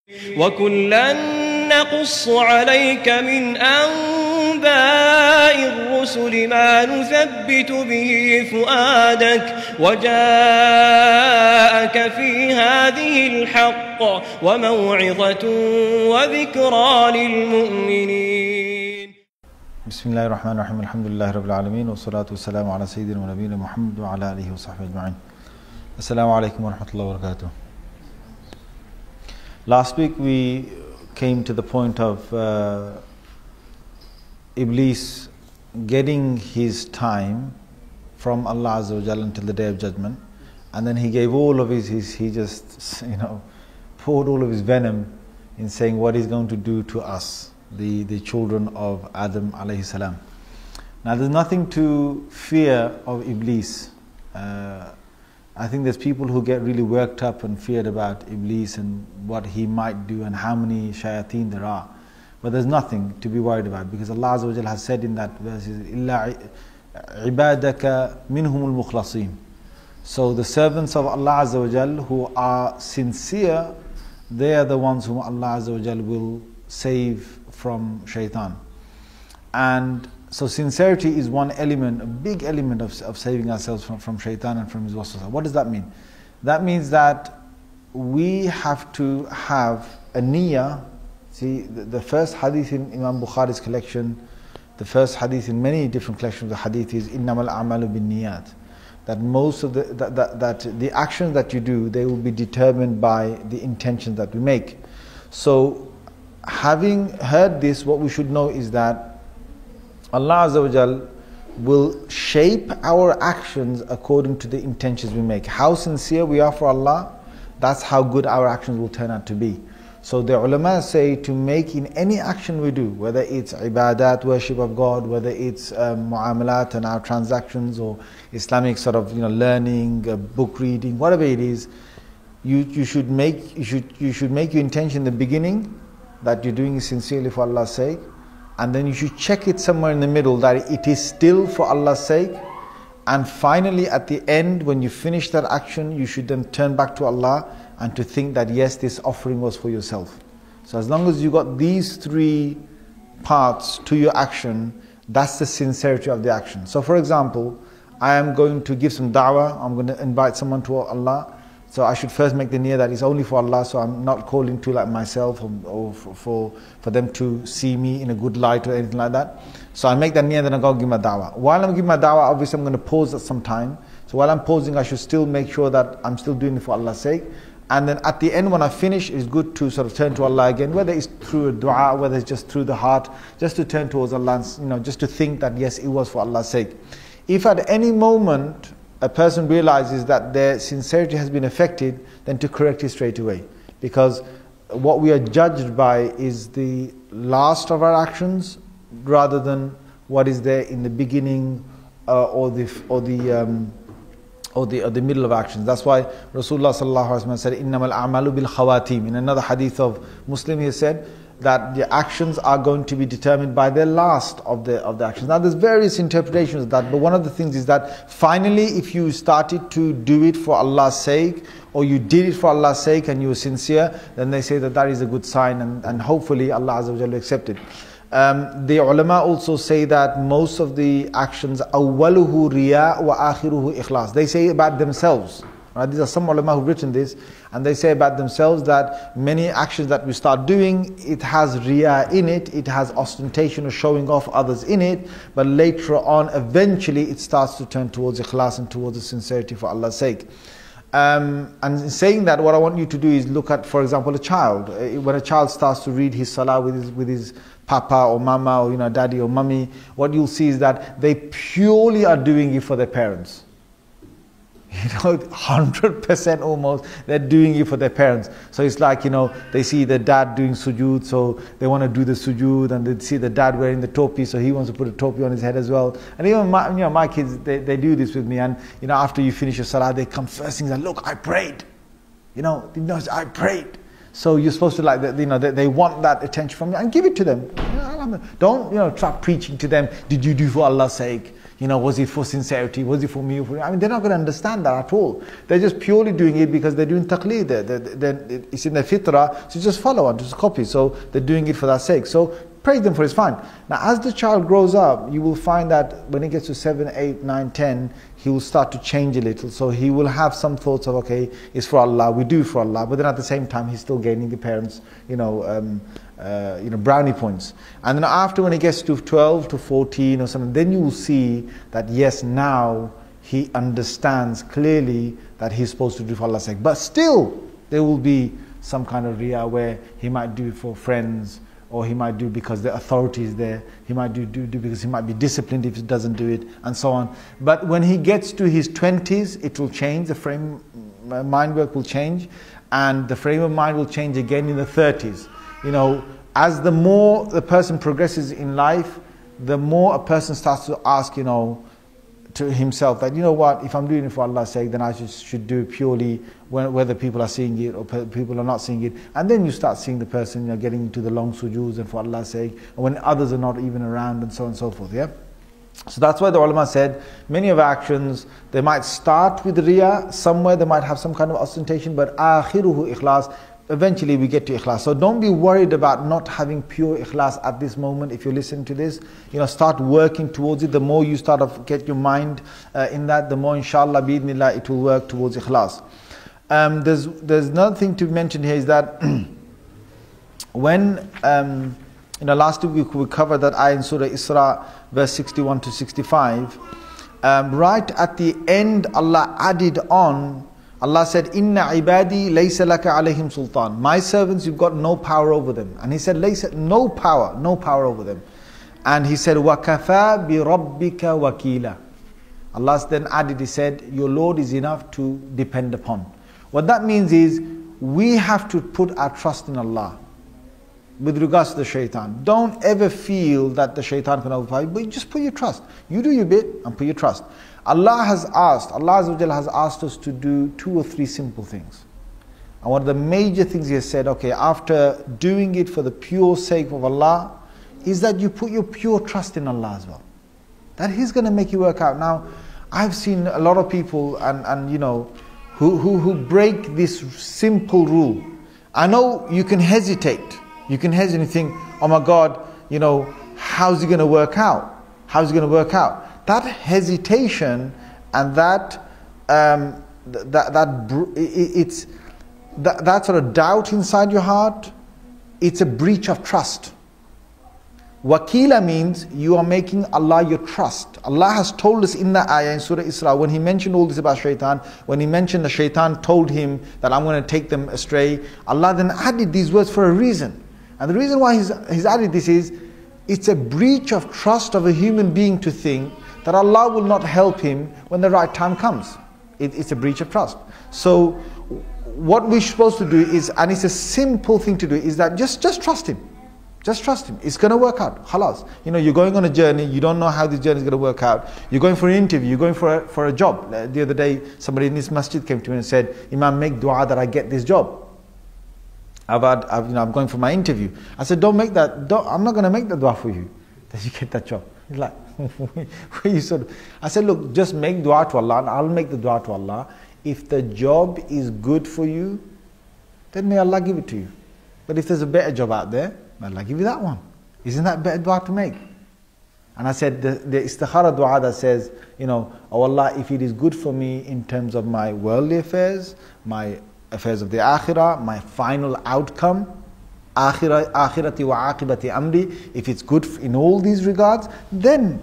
وَكُلًّا نَقُصُّ عَلَيْكَ مِنْ أَنْبَاءِ الرُّسُلِ مَا نُثَبِّتُ بِهِ فُؤَادَكَ وَجَاءَكَ فِي هَذِهِ الْحَقُّ وَمَوْعِظَةٌ وَذِكْرَى لِلْمُؤْمِنِينَ. بسم الله الرحمن الرحيم. الحمد لله رب العالمين والصلاة والسلام على سيدنا ونبينا محمد وعلى آله وصحبه أجمعين. Assalamu alaikum wa rahmatullahi wa barakatuh. Last week we came to the point of Iblis getting his time from Allah Azza wa Jalla until the Day of Judgment, and then he gave all of he just poured all of his venom in saying what he's going to do to us, the children of Adam alayhi salam. Now there's nothing to fear of Iblis. I think there's people who get really worked up and feared about Iblis and what he might do and how many shayateen there are. But there's nothing to be worried about, because Allah Azza wa Jalla has said in that verse, إِلَّا عِبَادَكَ مِنْهُمُ الْمُخْلَصِينَ. So the servants of Allah Azza wa Jalla who are sincere, they are the ones whom Allah Azza wa Jalla will save from shaitan. And so sincerity is one element, a big element of saving ourselves from shaitan and from his waswasa. What does that mean? That means that we have to have a niyyah. See, the first hadith in Imam Bukhari's collection, the first hadith in many different collections of the hadith is إِنَّمَا الْأَعْمَالُ بِالنِّيَّاتِ. That most of that the actions that you do, they will be determined by the intentions that we make. So having heard this, what we should know is that Allah Azza wa Jal will shape our actions according to the intentions we make. How sincere we are for Allah, that's how good our actions will turn out to be. So the ulama say to make in any action we do, whether it's ibadat, worship of God, whether it's muamalat and our transactions, or Islamic sort of learning, book reading, whatever it is, you should make your intention in the beginning that you're doing it sincerely for Allah's sake. And then you should check it somewhere in the middle that it is still for Allah's sake. And finally at the end, when you finish that action, you should then turn back to Allah and to think that yes, this offering was for yourself. So as long as you got these three parts to your action, that's the sincerity of the action. So for example, I am going to give some da'wah, I'm going to invite someone to Allah. So I should first make the niyyah that it's only for Allah, so I'm not calling to like myself or for them to see me in a good light or anything like that. So I make that niyyah, then I go give my da'wah. While I'm giving my da'wah, obviously I'm going to pause at some time. So while I'm pausing, I should still make sure that I'm still doing it for Allah's sake. And then at the end, when I finish, it's good to sort of turn to Allah again, whether it's through a dua, whether it's just through the heart, just to turn towards Allah, just to think that yes, it was for Allah's sake. If at any moment a person realizes that their sincerity has been affected, then to correct it straight away. Because what we are judged by is the last of our actions rather than what is there in the beginning or the middle of actions. That's why Rasulullah sallallahu alaihi wasallam said, "Innamal a'malu bil khawatim." In another hadith of Muslim, he said that the actions are going to be determined by the last of the actions. Now there's various interpretations of that, but one of the things is that finally if you started to do it for Allah's sake, or you did it for Allah's sake and you were sincere, then they say that is a good sign, and hopefully Allah Azza wa Jalla will accept it. The ulama also say that most of the actions, awwaluhu riya wa akhiruhu ikhlas, they say about themselves. Right? These are some ulama who've written this, and they say about themselves that many actions that we start doing, it has riya in it, it has ostentation or showing off others in it, but later on, eventually it starts to turn towards ikhlas and towards the sincerity for Allah's sake. And in saying that, what I want you to do is look at, for example, a child. When a child starts to read his salah with his papa or mama or daddy or mummy, what you'll see is that they purely are doing it for their parents. 100% almost, they're doing it for their parents. So it's like, they see the dad doing sujood, so they want to do the sujood, and they see the dad wearing the topi, so he wants to put a topi on his head as well. And even my kids, they do this with me, and after you finish your salah, they come first thing like, look, I prayed. I prayed. So you're supposed to they want that attention from you, and give it to them. Don't try preaching to them, did you do for Allah's sake? Was it for sincerity? Was it for me? I mean, they're not going to understand that at all. They're just purely doing it because they're doing taqleed. It's in their fitrah, so just follow and just copy. So they're doing it for that sake. So praise them for it's fine. Now, as the child grows up, you will find that when he gets to 7, 8, 9, 10, he will start to change a little. So he will have some thoughts of, okay, it's for Allah, we do it for Allah, but then at the same time, he's still gaining the parents, brownie points. And then after, when he gets to 12 to 14 or something, then you will see that yes, now he understands clearly that he's supposed to do for Allah's sake. But still, there will be some kind of riyah where he might do it for friends, or he might do because the authority is there. He might do because he might be disciplined if he doesn't do it, and so on. But when he gets to his 20s, it will change. The mind work will change, and the frame of mind will change again in the 30s. As the more the person progresses in life, the more a person starts to ask, to himself that, if I'm doing it for Allah's sake, then I should do it purely whether people are seeing it or people are not seeing it. And then you start seeing the person, getting into the long sujoos and for Allah's sake, and when others are not even around, and so on and so forth. Yeah. So that's why the ulama said many of actions, they might start with riyah, somewhere they might have some kind of ostentation, but akhiruhu ikhlas. Eventually we get to ikhlas. So don't be worried about not having pure ikhlas at this moment. If you listen to this, start working towards it. The more you start to get your mind in that, the more inshallah bi'idhnillah it will work towards ikhlas. There's another thing to mention here is that when last week we covered that ayah in Surah Isra verse 61 to 65, right at the end Allah added on, Allah said, Inna ibadi laysa laka alayhim sultan. My servants, you've got no power over them. And he said, no power over them. And he said, وَكَفَى بِرَبِّكَ وَكِيلًا. Allah then added, he said, your Lord is enough to depend upon. What that means is, we have to put our trust in Allah with regards to the shaitan. Don't ever feel that the shaitan can overpower you, but just put your trust. You do your bit and put your trust. Allah has asked us to do 2 or 3 simple things. And one of the major things He has said, okay, after doing it for the pure sake of Allah, is that you put your pure trust in Allah as well. That He's going to make you work out. Now, I've seen a lot of people who break this simple rule. I know you can hesitate. You can hesitate and think, oh my God, how's it going to work out? How's it going to work out? That hesitation and that sort of doubt inside your heart, it's a breach of trust. Wakila means you are making Allah your trust. Allah has told us in that ayah in Surah Isra, when He mentioned all this about shaitan, when He mentioned the shaitan told him that I'm going to take them astray, Allah then added these words for a reason. And the reason why He's added this is, it's a breach of trust of a human being to think that Allah will not help him when the right time comes. It's a breach of trust. So what we're supposed to do is, and it's a simple thing to do, is that just trust Him. Just trust Him. It's going to work out. Khalas. You're going on a journey. You don't know how this journey is going to work out. You're going for an interview. You're going for a job. The other day, somebody in this masjid came to me and said, Imam, make dua that I get this job. I'm going for my interview. I said, don't make that. I'm not going to make the dua for you that you get that job. He's like, I said, look, just make dua to Allah, and I'll make the dua to Allah. If the job is good for you, then may Allah give it to you. But if there's a better job out there, may Allah give you that one. Isn't that better dua to make? And I said, the istikhara dua that says, oh Allah, if it is good for me in terms of my worldly affairs, my affairs of the akhirah, my final outcome, akhirati wa aqibati amri, if it's good in all these regards, then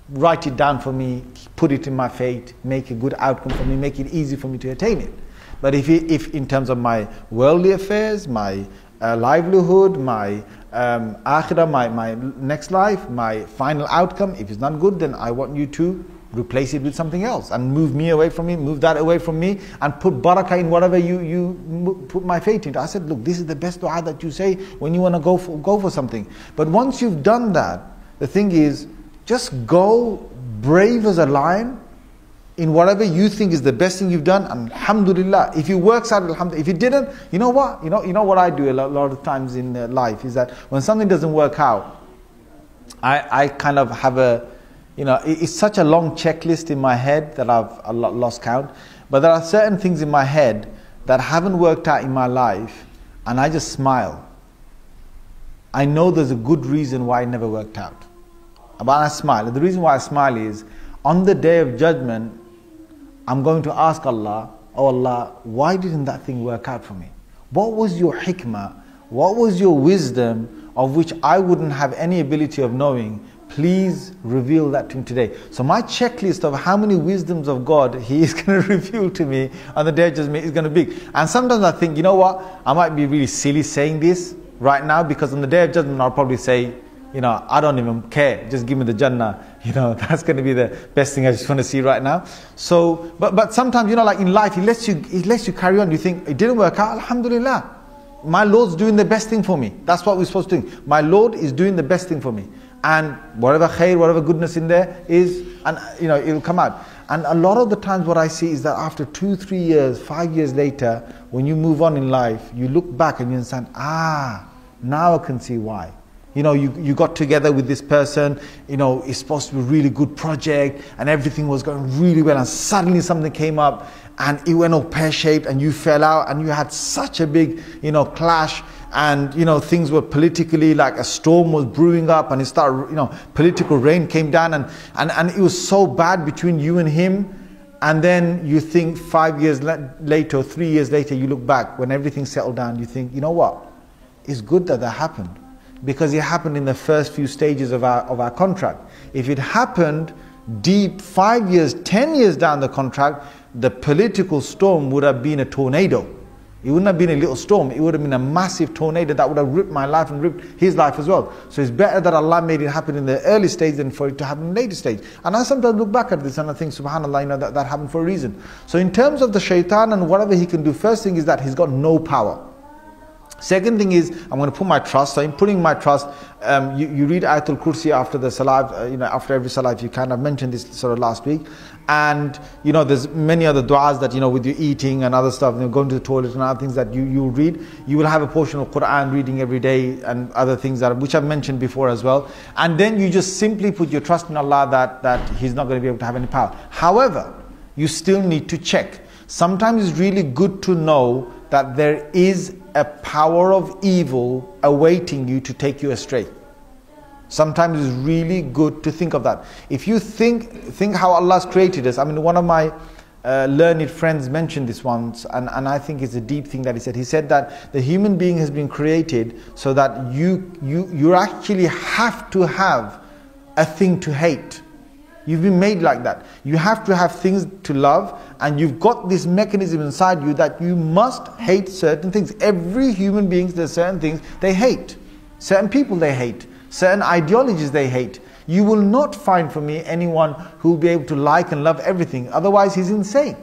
write it down for me, put it in my fate, make a good outcome for me, make it easy for me to attain it. But if in terms of my worldly affairs, my livelihood, my akhirah, my next life, my final outcome, if it's not good, then I want you to replace it with something else and move me away from me, move that away from me, and put barakah in whatever you put my fate into. I said, look, this is the best dua that you say when you want to go for something. But once you've done that, the thing is, just go brave as a lion in whatever you think is the best thing you've done, and alhamdulillah. If it works out, alhamdulillah. If it didn't, you know what? You know what I do a lot of times in life is that when something doesn't work out, I kind of have a You know, it's such a long checklist in my head that I've lost count. But there are certain things in my head that haven't worked out in my life, and I just smile. I know there's a good reason why it never worked out. But I smile. The reason why I smile is, on the day of judgment, I'm going to ask Allah, oh Allah, why didn't that thing work out for me? What was your hikmah? What was your wisdom of which I wouldn't have any ability of knowing? Please reveal that to me today. So my checklist of how many wisdoms of God He is going to reveal to me on the day of judgment is going to be big. And sometimes I think, you know what, I might be really silly saying this right now, because on the day of judgment I'll probably say, you know, I don't even care, just give me the Jannah. You know, that's going to be the best thing I just want to see right now. So, but sometimes, you know, like in life, He lets you carry on. You think, it didn't work out, Alhamdulillah. My Lord's doing the best thing for me. That's what we're supposed to do. My Lord is doing the best thing for me. And whatever khair, whatever goodness in there is, and you know, it'll come out. And a lot of the times what I see is that after 2, 3 years, 5 years later, when you move on in life, you look back and you understand, now I can see why. You know, you got together with this person, you know, it's supposed to be a really good project and everything was going really well, and suddenly something came up and it went all pear-shaped and you fell out and you had such a big, you know, clash, and you know, things were politically, like a storm was brewing up, and it started, you know, political rain came down, and it was so bad between you and him. And then you think 5 years later or 3 years later, you look back when everything settled down, you think, you know what, it's good that happened, because it happened in the first few stages of our contract. If it happened deep 5 years, 10 years down the contract, the political storm would have been a tornado. It wouldn't have been a little storm, it would have been a massive tornado that would have ripped my life and ripped his life as well. So it's better that Allah made it happen in the early stage than for it to happen in the later stage. And I sometimes look back at this and I think, subhanAllah, you know, that happened for a reason. So in terms of the shaitan and whatever he can do, first thing is that he's got no power. Second thing is, I'm going to put my trust. So in putting my trust, you read Ayatul Kursi after the salah, you know, after every salah if you can. I've mentioned this sort of last week. And you know, there's many other du'as that, you know, with your eating and other stuff, you know, going to the toilet and other things that you read. You will have a portion of Quran reading every day and other things which I've mentioned before as well. And then you just simply put your trust in Allah that He's not going to be able to have any power. However, you still need to check. Sometimes it's really good to know that there is a power of evil awaiting you to take you astray. Sometimes it's really good to think of that. If you think how Allah's created us. I mean, one of my learned friends mentioned this once, and I think it's a deep thing that he said. He said that the human being has been created so that you actually have to have a thing to hate. You've been made like that. You have to have things to love, and you've got this mechanism inside you that you must hate certain things. Every human being, there's certain things they hate. Certain people they hate. Certain ideologies they hate. You will not find for me anyone who will be able to like and love everything. Otherwise he's insane.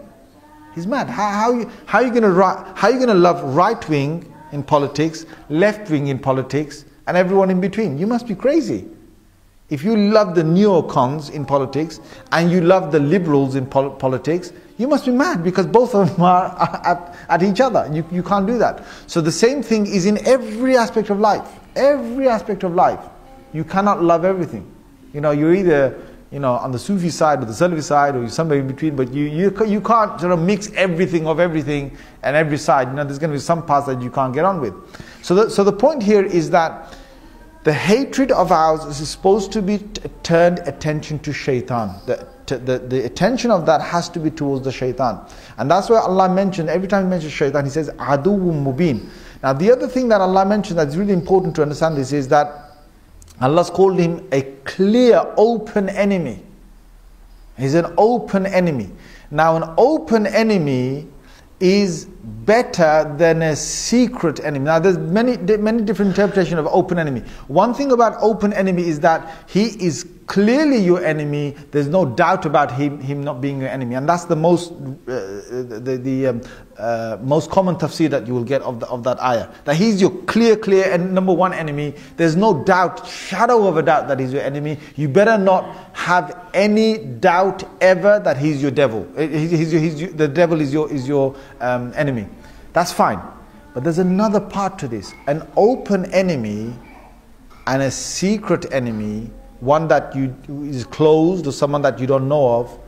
He's mad. How are you going to love right wing in politics, left wing in politics, and everyone in between? You must be crazy. If you love the neocons in politics and you love the liberals in politics, you must be mad, because both of them are at each other. You can't do that. So the same thing is in every aspect of life. Every aspect of life. You cannot love everything. You know, you're either, you know, on the Sufi side or the Salafi side, or you're somewhere in between, but you can't sort of mix everything of everything and every side. You know, there's going to be some parts that you can't get on with. So the point here is that the hatred of ours is supposed to be turned attention to shaitan. The attention of that has to be towards the shaitan. And that's why Allah mentioned, every time He mentions shaitan, He says, Aduwwum mubin. Now the other thing that Allah mentioned that's really important to understand this is that Allah's called him a clear, open enemy. He's an open enemy. Now an open enemy is better than a secret enemy. Now there's many different interpretations of open enemy. One thing about open enemy is that he is clearly your enemy. There's no doubt about him not being your enemy, and that's the most most common tafsir that you will get of that ayah. That he's your clear and number one enemy. There's no doubt, shadow of a doubt, that he's your enemy. You better not have any doubt ever that he's your devil. The devil is your enemy. That's fine. But there's another part to this. An open enemy and a secret enemy one that is closed or someone that you don't know of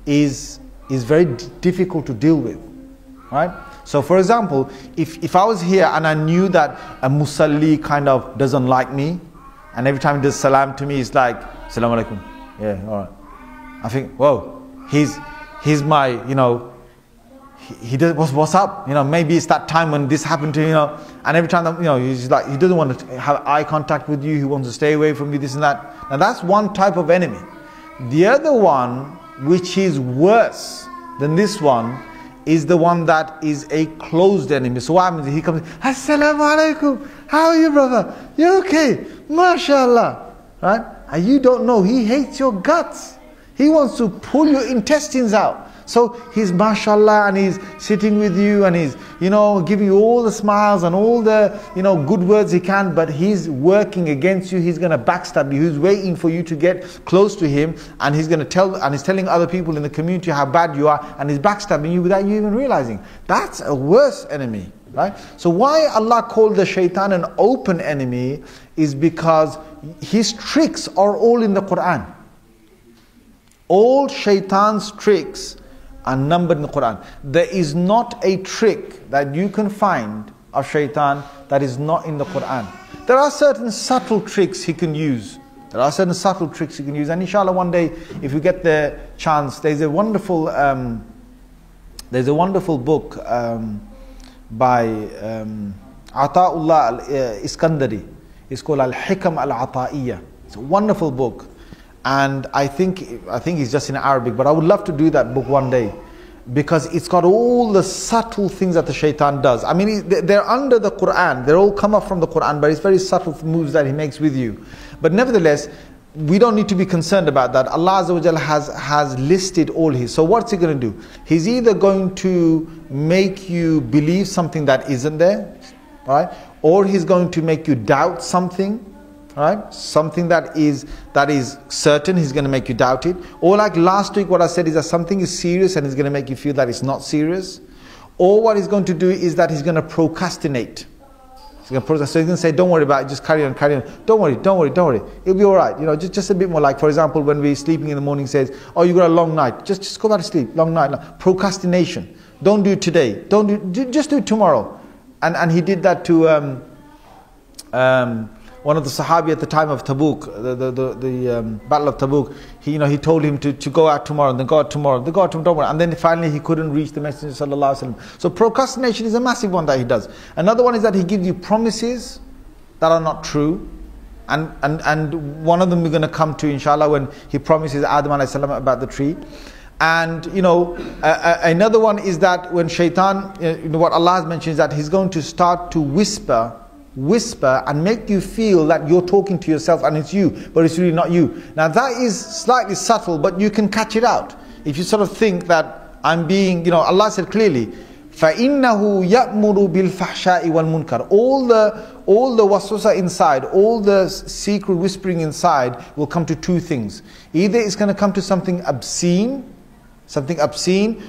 is very difficult to deal with, right? So for example, if I was here and I knew that a musalli kind of doesn't like me, and every time he does salam to me, it's like, Assalamu alaikum. Yeah, all right. I think, whoa, he's my, you know, he does, what's up? You know, maybe it's that time when this happened to you know, and every time that, you know, he's like, he doesn't want to have eye contact with you, he wants to stay away from you, this and that. Now that's one type of enemy. The other one, which is worse than this one, is the one that is a closed enemy. So what happens? He comes, Assalamu alaikum, how are you, brother? You're okay, mashallah, right? And you don't know, he hates your guts. He wants to pull your intestines out. So he's mashallah and he's sitting with you and he's, you know, giving you all the smiles and all the, you know, good words he can, but he's working against you. He's going to backstab you. He's waiting for you to get close to him, and he's going to tell, and he's telling other people in the community how bad you are, and he's backstabbing you without you even realizing. That's a worse enemy, right? So why Allah called the shaitan an open enemy is because his tricks are all in the Quran. All shaitan's tricks are numbered in the Quran. There is not a trick that you can find of shaitan that is not in the Quran. There are certain subtle tricks he can use. And inshallah one day, if you get the chance, there's a wonderful book by Ata'ullah al-Iskandari. It's called Al-Hikam al-Ata'iyya. It's a wonderful book. And I think it's just in Arabic, but I would love to do that book one day, because it's got all the subtle things that the shaitan does. I mean, they're under the Quran, they all come up from the Quran, but it's very subtle moves that he makes with you. But nevertheless, we don't need to be concerned about that. Allah Azza wa Jalla has listed all his. So what's he going to do? He's either going to make you believe something that isn't there, right? Or he's going to make you doubt something. Right? Something that is certain, he's going to make you doubt it. Or like last week what I said is that something is serious and he's going to make you feel that it's not serious. Or what he's going to do is that he's going to procrastinate. So he's going to say, don't worry about it, just carry on. Don't worry. It'll be alright. You know, just a bit more. Like for example, when we're sleeping in the morning, says, oh, you got a long night. Just go back to sleep. Long night. Procrastination. Don't do it today. Just do it tomorrow. And he did that to one of the Sahabi at the time of Tabuk, the Battle of Tabuk. He told him to go out tomorrow, and then go out tomorrow, and then finally he couldn't reach the Messenger sallallahu alaihi wasallam. So procrastination is a massive one that he does. Another one is that he gives you promises that are not true, and one of them we're going to come to inshallah when he promises Adam alayhi salam about the tree. And another one is that when shaitan, what Allah has mentioned is that he's going to start to whisper and make you feel that you're talking to yourself and it's you, but it's really not you. Now that is slightly subtle, but you can catch it out. If you sort of think that I'm being, Allah said clearly, فَإِنَّهُ يَأْمُرُ بِالْفَحْشَاءِ وَالْمُنْكَرِ. All the waswasa inside, all the secret whispering inside will come to two things. Either it's going to come to something obscene,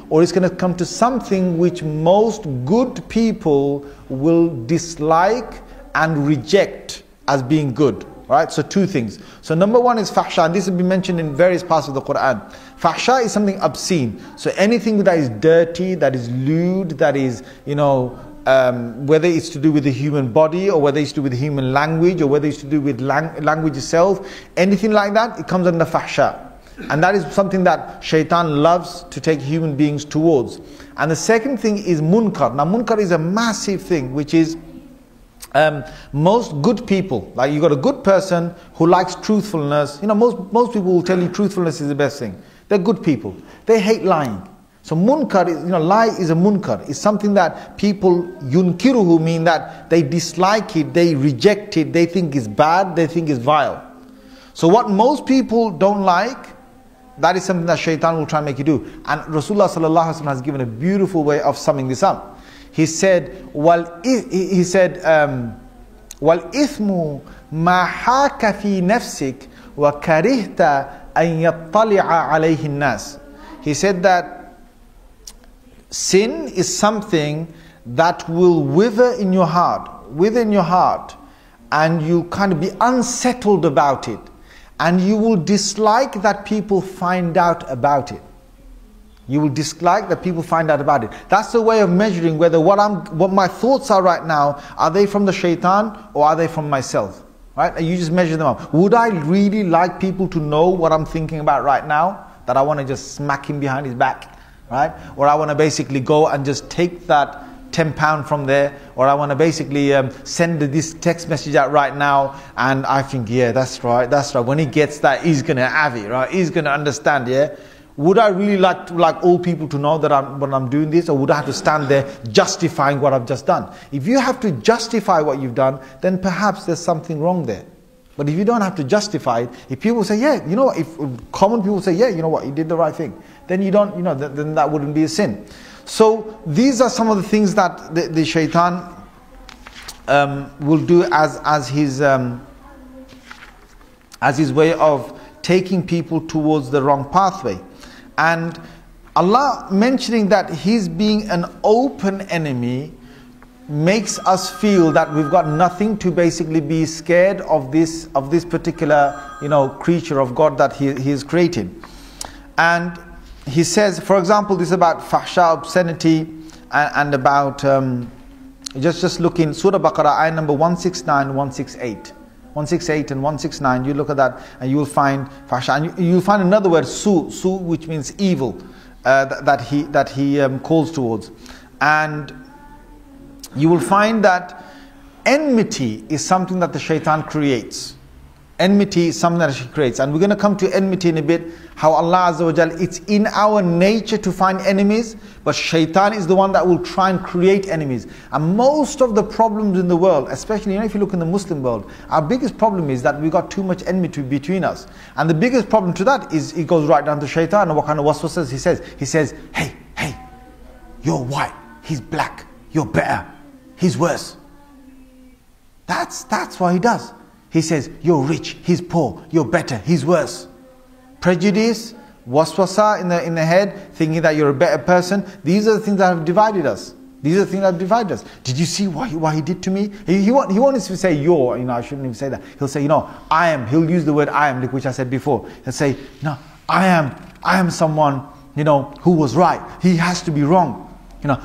or it's going to come to something which most good people will dislike and reject as being good. Right? So two things. So number one is fahsha, and this has been mentioned in various parts of the Quran. Fahsha is something obscene. So anything that is dirty, that is lewd, that is, whether it's to do with the human body, or whether it's to do with the human language, or whether it's to do with language itself, anything like that, it comes under fahsha. And that is something that shaitan loves to take human beings towards. And the second thing is munkar. Now munkar is a massive thing, which is most good people, like you got a good person who likes truthfulness. Most people will tell you truthfulness is the best thing. They're good people. They hate lying. So munkar is, lie is a munkar. It's something that people yunkiruhu mean that they dislike it, they reject it, they think is bad, they think is vile. So what most people don't like, that is something that shaitan will try and make you do. And Rasulullah sallallahu alaihi wasallam has given a beautiful way of summing this up. He said, وَالْإِثْمُ مَا حَاكَ فِي نَفْسِكَ وَكَرِهْتَ أَن يَطَّلِعَ عَلَيْهِ النَّاسِ. He said that sin is something that will wither in your heart, and you kind of be unsettled about it. and you will dislike that people find out about it. You will dislike that people find out about it. That's the way of measuring whether what my thoughts are right now, are they from the shaitan or are they from myself? Right? And you just measure them up. Would I really like people to know what I'm thinking about right now? That I want to just smack him behind his back, right? Or I want to basically go and just take that £10 from there, or I want to basically send this text message out right now, and I think, yeah, that's right. When he gets that, he's going to have it, right? He's going to understand, yeah? Would I really like all people to know that I'm doing this, or would I have to stand there justifying what I've just done? If you have to justify what you've done, then perhaps there's something wrong there. But if you don't have to justify it, if people say, yeah, you know what, if common people say, yeah, you know what, you did the right thing, then you don't, then that wouldn't be a sin. So these are some of the things that the shaitan will do as his way of taking people towards the wrong pathway. And Allah mentioning that He's being an open enemy makes us feel that we've got nothing to basically be scared of this particular creature of God that He is creating. And He says, for example, this is about fahsha, obscenity, and about just look in Surah Baqarah, ayah number 169, 168. 168 and 169, you look at that and you will find fahsha, and you'll find another word, su, which means evil, that he calls towards. And you will find that enmity is something that the shaitan creates. Enmity is something that he creates, and we're going to come to enmity in a bit, how Allah Azza wa Jal, it's in our nature to find enemies, but shaitan is the one that will try and create enemies. And most of the problems in the world, especially if you look in the Muslim world, our biggest problem is that we got too much enmity between us. And the biggest problem to that is it goes right down to shaitan. And what kind of waswasas he says? He says, hey, you're white, he's black, you're better, he's worse. That's what he does. He says, you're rich, he's poor, you're better, he's worse. Prejudice, waswasa in the head, thinking that you're a better person. These are the things that have divided us. These are the things that have divided us. Did you see what he did to me? He won't say you're, I shouldn't even say that. He'll say, I am. He'll use the word I am, which I said before. He'll say, no, I am someone, who was right. He has to be wrong.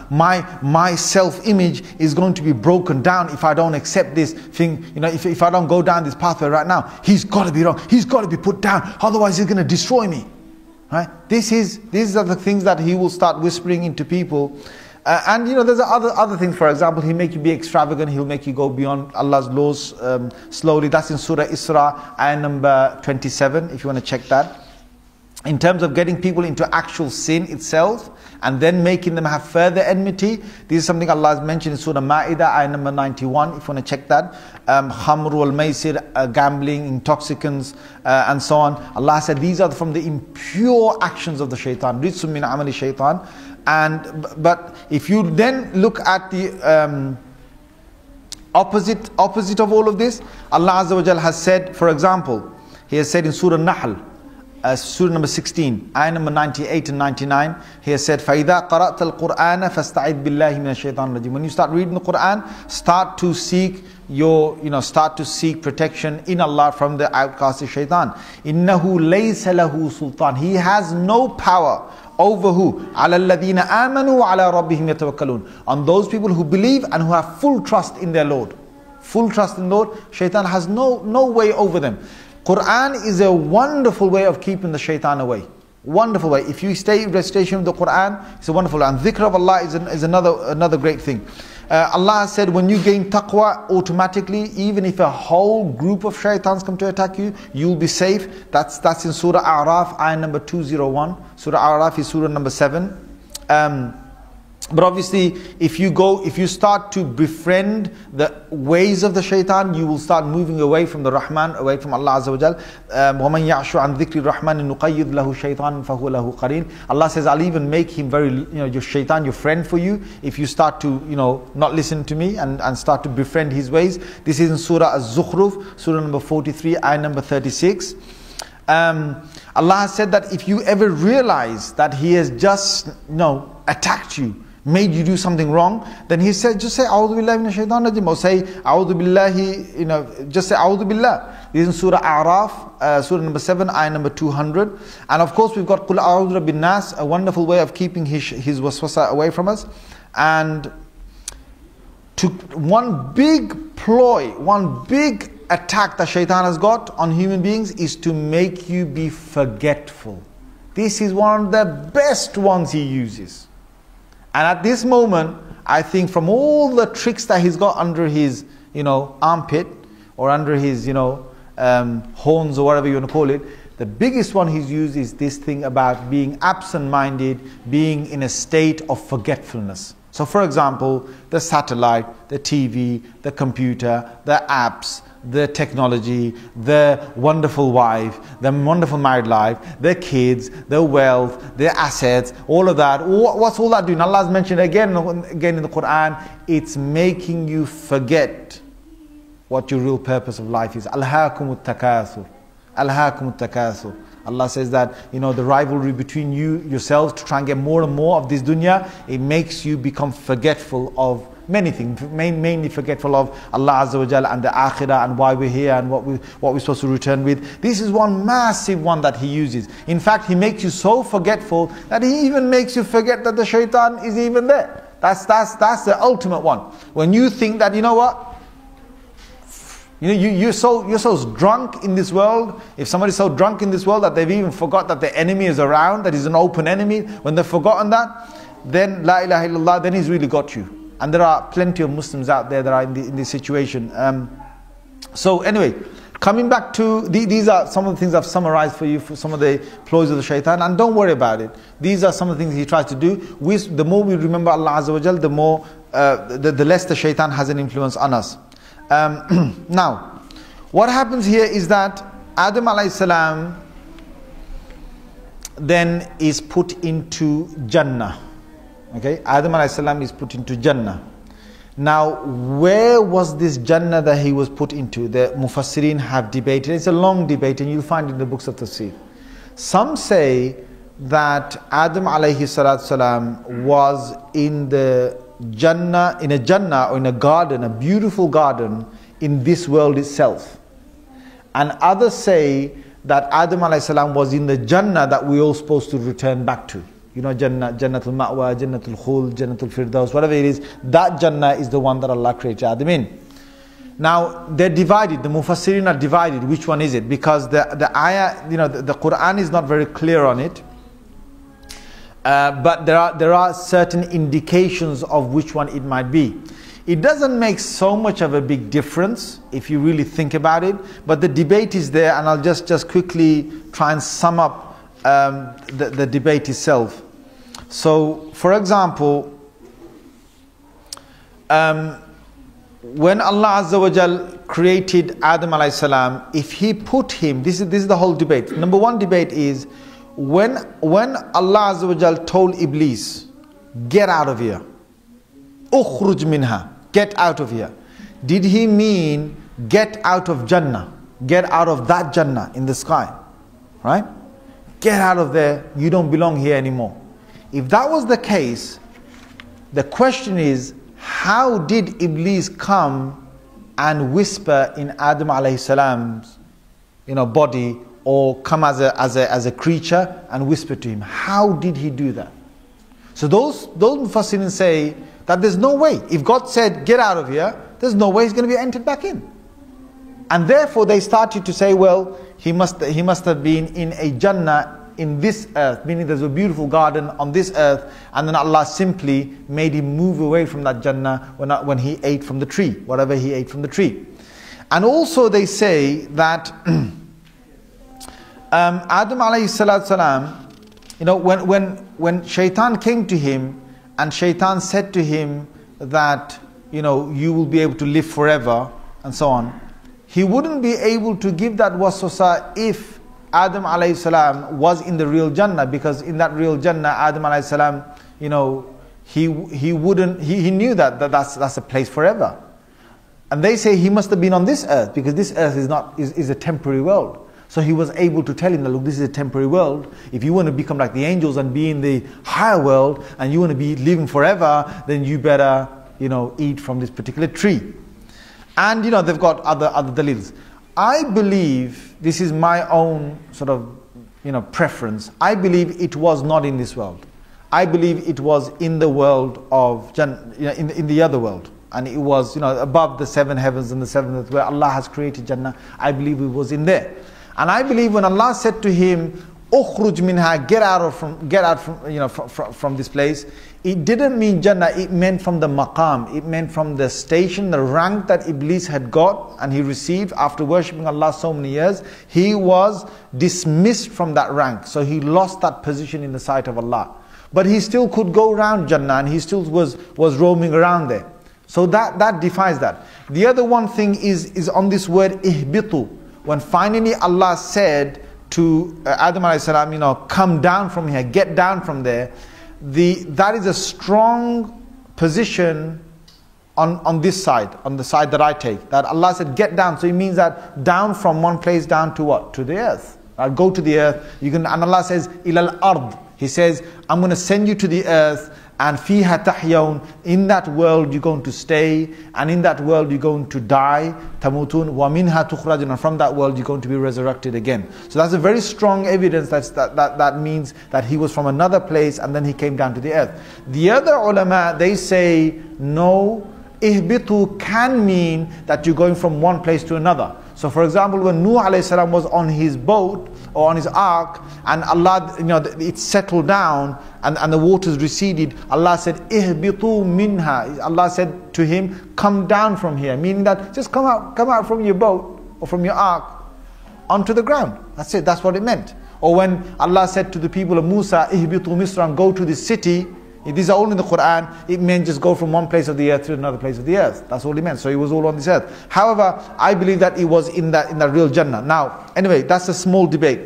My self-image is going to be broken down if I don't accept this thing. If I don't go down this pathway right now, he's got to be wrong. He's got to be put down. Otherwise, he's going to destroy me. Right? These are the things that he will start whispering into people. And there's other things. For example, he'll make you be extravagant. He'll make you go beyond Allah's laws slowly. That's in Surah Isra, ayah number 27. If you want to check that. In terms of getting people into actual sin itself, and then making them have further enmity. This is something Allah has mentioned in Surah Ma'idah, ayah number 91, if you want to check that. Khamr wal maisir, gambling, intoxicants, and so on. Allah said these are from the impure actions of the shaitan. Rijsun min amali shaitan. But if you then look at the opposite of all of this, Allah Azza wa Jal has said, for example, He has said in Surah Nahl, Surah number 16, ayah number 98 and 99, He has said, فَإِذَا قَرَأْتَ الْقُرْآنَ فَاسْتَعِذْ بِاللَّهِ مِنَ الشَّيْطَانِ الرَّجِيمِ. When you start reading the Qur'an, start to seek protection in Allah from the outcast of shaitan. إِنَّهُ لَيْسَ لَهُ sultan. He has no power over who? عَلَى الَّذِينَ آمَنُوا وَعَلَى رَبِّهِمْ يَتَوَكَّلُونَ. On those people who believe and who have full trust in their Lord. Full trust in the Lord. Shaitan has no way over them. Quran is a wonderful way of keeping the shaitan away. Wonderful way. If you stay in recitation of the Quran, it's a wonderful way. And dhikr of Allah is another great thing. Allah said when you gain taqwa, automatically, even if a whole group of shaitans come to attack you, you'll be safe. That's in Surah A'raf, ayah number 201. Surah A'raf is Surah number 7. But obviously, if you start to befriend the ways of the shaitan, you will start moving away from the Rahman, away from Allah Azza wa Jal. وَمَنْ يَعْشُ عَنْ ذِكْرِ الرَّحْمَنِ نُقَيِّضْ لَهُ شَيْطَانٍ فَهُوَ لَهُ قَرِينٌ. Allah says, I'll even make him your shaitan, your friend for you, if you start to, not listen to me and start to befriend his ways. This is in Surah Az-Zukhruf, Surah number 43, ayah number 36. Allah has said that if you ever realize that he has just, attacked you, made you do something wrong, then he said, just say A'udhu Billahi Minash Shaitanir Rajim, or say A'udhu Billahi, just say A'udhu Billah. This is in Surah A'raf, Surah number 7, ayah number 200. And of course we've got Qul A'udhu Rabbin Nas, a wonderful way of keeping his waswasa away from us. And one big ploy, one big attack that shaitan has got on human beings is to make you be forgetful. This is one of the best ones he uses. And at this moment, I think from all the tricks that he's got under his, armpit, or under his, horns, or whatever you want to call it, the biggest one he's used is this thing about being absent-minded, being in a state of forgetfulness. So for example, the satellite, the TV, the computer, the apps, the technology, the wonderful wife, the wonderful married life, the kids, the wealth, the assets, all of that. What's all that doing? Allah has mentioned again and again in the Quran, it's making you forget what your real purpose of life is. Alhaakumut takathur. Alhaakumut takathur. Allah says that, the rivalry between yourselves to try and get more and more of this dunya, it makes you become forgetful of many things, mainly forgetful of Allah Azza wa Jalla and the Akhirah and why we're here and what we're supposed to return with. This is one massive one that he uses. In fact, he makes you so forgetful that he even makes you forget that the shaitan is even there. That's the ultimate one. When you think that, you know what? You're so drunk in this world. If somebody's so drunk in this world that they've even forgot that the enemy is around, that he's an open enemy, when they've forgotten that, then La ilaha illallah, then he's really got you. And there are plenty of Muslims out there that are in this situation. So anyway, coming back to, these are some of the things I've summarized for you, for some of the ploys of the shaitan, and don't worry about it. These are some of the things he tries to do. The more we remember Allah Azza wa Jal, the more, the less the shaitan has an influence on us. Now, what happens here is that Adam alayhi salam then is put into Jannah. Okay, Adam alayhi salam is put into Jannah. Now, where was this Jannah that he was put into? The Mufassirin have debated. It's a long debate, and you'll find it in the books of Tafsir. Some say that Adam alayhi salam was in the Jannah, in a Jannah or in a garden, a beautiful garden in this world itself. And others say that Adam alayhi salam was in the Jannah that we're all supposed to return back to. Jannatul Ma'wa, Jannatul Khuld, Jannatul Firdaus, whatever it is, that Jannah is the one that Allah created Adam in. Now, they're divided, the Mufassirin are divided, which one is it? Because the ayah, the Quran is not very clear on it. But there are certain indications of which one it might be. It doesn't make so much of a big difference if you really think about it, but the debate is there, and I'll just quickly try and sum up the debate itself. So, for example, when Allah Azza wa Jal created Adam alayhi salam, if he put him, this is the whole debate. Number one debate is, when Allah Azza wa Jal told Iblis, get out of here, ukhruj minha, get out of here, did he mean get out of Jannah, get out of that Jannah in the sky, right? Get out of there, you don't belong here anymore. If that was the case, the question is, how did Iblis come and whisper in Adam alayhi salam's body, or come as a creature and whisper to him? How did he do that? So those Mufassirin say that there's no way. If God said, get out of here, there's no way he's going to be entered back in. And therefore they started to say, well, he must have been in a Jannah in this earth, meaning there's a beautiful garden on this earth, and then Allah simply made him move away from that Jannah when he ate from the tree, whatever he ate from the tree. And also they say that Adam alayhi salam, when shaitan came to him and shaitan said to him that, you will be able to live forever and so on, he wouldn't be able to give that waswasa if Adam alayhi salam was in the real Jannah, because in that real Jannah, Adam alayhi salam, he knew that's a place forever. And they say he must have been on this earth, because this earth is a temporary world. So he was able to tell him that, look, this is a temporary world. If you want to become like the angels and be in the higher world, and you want to be living forever, then you better, eat from this particular tree. And, they've got other dalils. I believe, this is my own sort of, preference. I believe it was not in this world. I believe it was in the world of, in the other world. And it was, above the 7 heavens and the 7th earth, where Allah has created Jannah. I believe it was in there. And I believe when Allah said to him, "Ukhruj minha," get out from this place, it didn't mean Jannah. It meant from the maqam. It meant from the station, the rank that Iblis had got and he received after worshipping Allah so many years. He was dismissed from that rank, so he lost that position in the sight of Allah. But he still could go around Jannah, and he still was roaming around there. So that defies that. The other one thing is on this word ihbitu. When finally Allah said to Adam alayhi salam, come down from here, get down from there, that is a strong position on this side, on the side that I take. That Allah said, get down. So it means that down from one place down to what? To the earth. Go to the earth. And Allah says, ilal ard. He says, I'm going to send you to the earth, and fiha tahyaun, in that world you're going to stay, and in that world you're going to die, tamutun, wa minha tukhrajun, and from that world you're going to be resurrected again. So that's a very strong evidence that means that he was from another place and then he came down to the earth. The other ulama, they say, no, ihbitu can mean that you're going from one place to another. So for example, when Nuh alayhi salam was on his boat or on his ark, and Allah, it settled down and the waters receded, Allah said, ihbitu minha. Allah said to him, come down from here, meaning that just come out from your boat or from your ark onto the ground. That's it, that's what it meant. Or when Allah said to the people of Musa, ihbitu misran, go to this city, these are all in the Quran, it meant just go from one place of the earth to another place of the earth. That's all it meant. So it was all on this earth. However, I believe that it was in that real Jannah. Now, anyway, that's a small debate.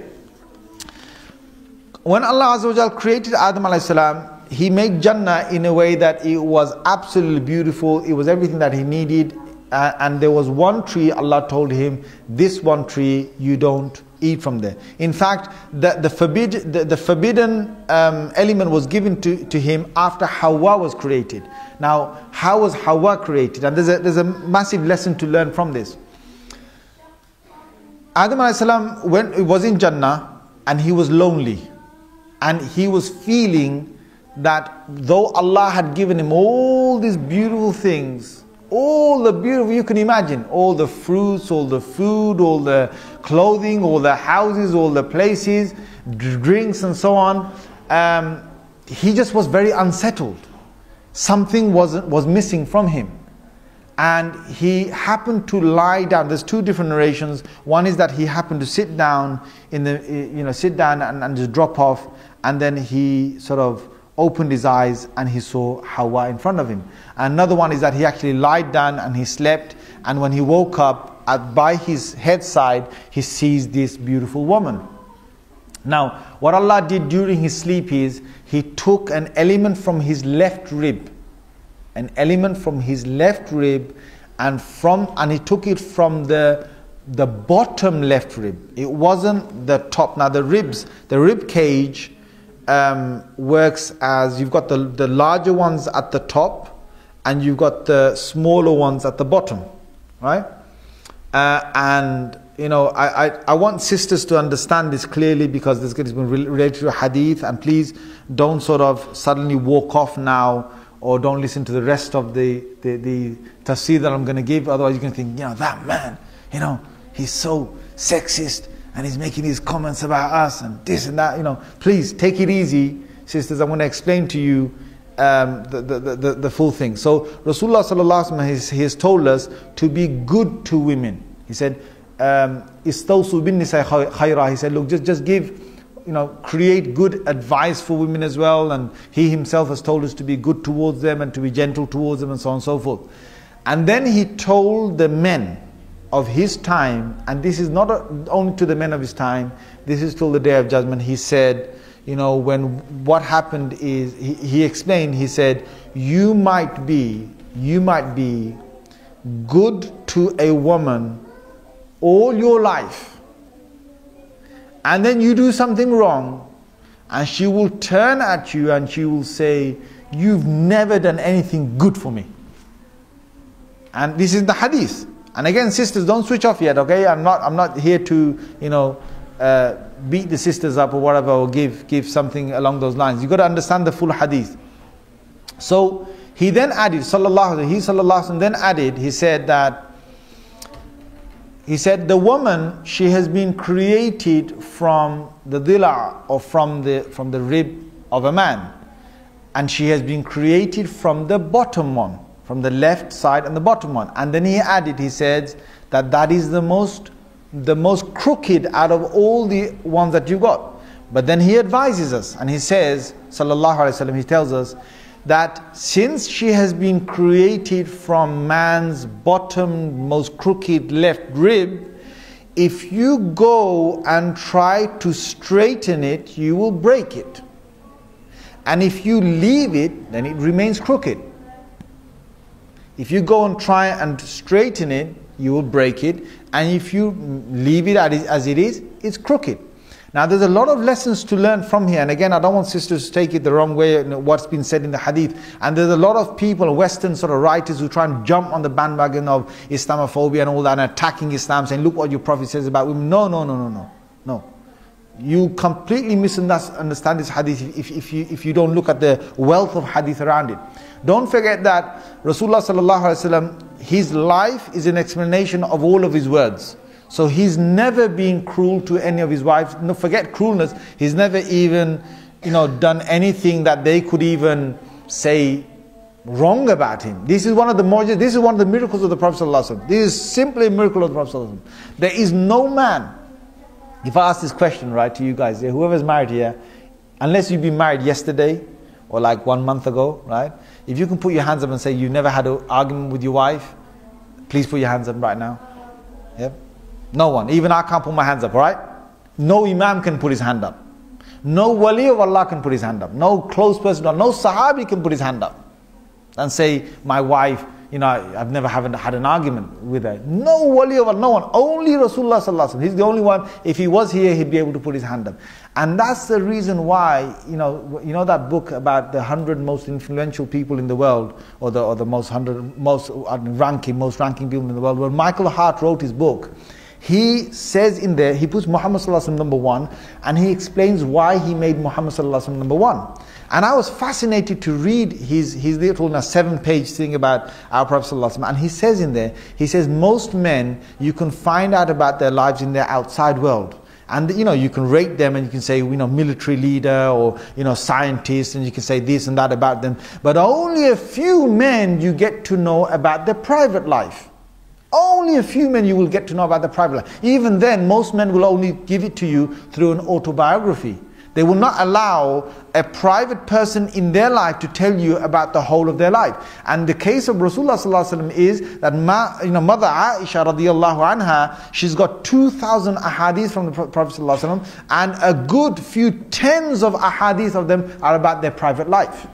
When Allah Azza wa Jal created Adam alayhi salam, He made Jannah in a way that it was absolutely beautiful. It was everything that he needed. And there was one tree, Allah told him, this one tree, you don't eat from there. In fact, the forbidden element was given to him after Hawa was created. Now, how was Hawa created? And there's a massive lesson to learn from this. Adam alayhi salam was in Jannah, and he was lonely. And he was feeling that though Allah had given him all these beautiful things, all the beautiful, you can imagine, all the fruits, all the food, all the clothing, all the houses, all the places, drinks and so on, he just was very unsettled. Something was missing from him. And he happened to lie down. There's two different narrations. One is that he happened to sit down sit down and just drop off, and then he sort of opened his eyes and he saw Hawa in front of him. Another one is that he actually lied down and he slept, and when he woke up, by his head side, he sees this beautiful woman. Now, what Allah did during his sleep is, He took an element from his left rib, and He took it from the bottom left rib. It wasn't the top. Now the rib cage works as, you've got the larger ones at the top, and you've got the smaller ones at the bottom, right? And I want sisters to understand this clearly, because this has been related to a hadith, and please don't sort of suddenly walk off now, or don't listen to the rest of the tafsir that I'm going to give. Otherwise, you can think, that man, he's so sexist, and he's making these comments about us and this and that. Please take it easy, sisters. I'm going to explain to you the full thing. So Rasulullah sallallahu alaihi wasallam, he has told us to be good to women. He said, "Istawsu bin nisa khayra." He said, look, just give, create good advice for women as well. And he himself has told us to be good towards them and to be gentle towards them, and so on and so forth. And then he told the men of his time, and this is not only to the men of his time, this is till the day of judgment. He said, what happened is, he explained, he said, you might be good to a woman all your life, and then you do something wrong, and she will turn at you and she will say, you've never done anything good for me. And this is the hadith. And again, sisters, don't switch off yet, okay? I'm not here to, beat the sisters up or whatever, or give something along those lines. You've got to understand the full hadith. So he then added, sallallahu alaihi wasallam then added, he said, the woman, she has been created from the dila, or from the rib of a man, and she has been created from the bottom one, from the left side and the bottom one. And then he added, he said that is the most crooked out of all the ones that you got. But then he advises us, and he says, sallallahu alaihi wasallam, he tells us that since she has been created from man's bottom, most crooked left rib, if you go and try to straighten it, you will break it. And if you leave it, then it remains crooked. If you go and try and straighten it, you will break it. And if you leave it as it is, it's crooked. Now there's a lot of lessons to learn from here. And again, I don't want sisters to take it the wrong way, what's been said in the hadith. And there's a lot of people, Western sort of writers, who try and jump on the bandwagon of Islamophobia and all that, and attacking Islam, saying, look what your Prophet says about women. No. You completely misunderstand this hadith if you don't look at the wealth of hadith around it. Don't forget that Rasulullah sallallahu alaihi wasallam, his life is an explanation of all of his words. So he's never been cruel to any of his wives. No, forget cruelness. He's never even, done anything that they could even say wrong about him. This is one of the mu'jizat. This is one of the miracles of the Prophet sallallahu alaihi wasallam. This is simply a miracle of the Prophet sallallahu alaihi wasallam. There is no man. If I ask this question, right, to you guys, whoever's married here, unless you've been married yesterday or like 1 month ago, right? If you can put your hands up and say you've never had an argument with your wife, please put your hands up right now. Yep. No one. Even I can't put my hands up, right? No imam can put his hand up. No wali of Allah can put his hand up. No close person, no sahabi can put his hand up and say, my wife, I've never had an argument with her. No wali of Allah, no one. Only Rasulullah sallallahu alaihi wasallam. He's the only one. If he was here, he'd be able to put his hand up. And that's the reason why, that book about the 100 most influential people in the world, or the most ranking people in the world. When Michael Hart wrote his book, he says in there, he puts Muhammad sallallahu alaihi wasallam number 1, and he explains why he made Muhammad sallallahu alaihi wasallam number 1. And I was fascinated to read his little 7-page thing about our Prophet sallallahu alaihi wasallam. And he says in there, most men, you can find out about their lives in their outside world. And you can rate them, and you can say, military leader, or scientist, and you can say this and that about them. But only a few men you get to know about their private life. Only a few men you will get to know about their private life. Even then, most men will only give it to you through an autobiography. They will not allow a private person in their life to tell you about the whole of their life. And the case of Rasulullah sallallahu alaihi wasallam is that Mother Aisha radiyallahu anha, she's got 2,000 ahadith from the Prophet sallallahu alaihi wasallam, and a good few tens of ahadith of them are about their private life.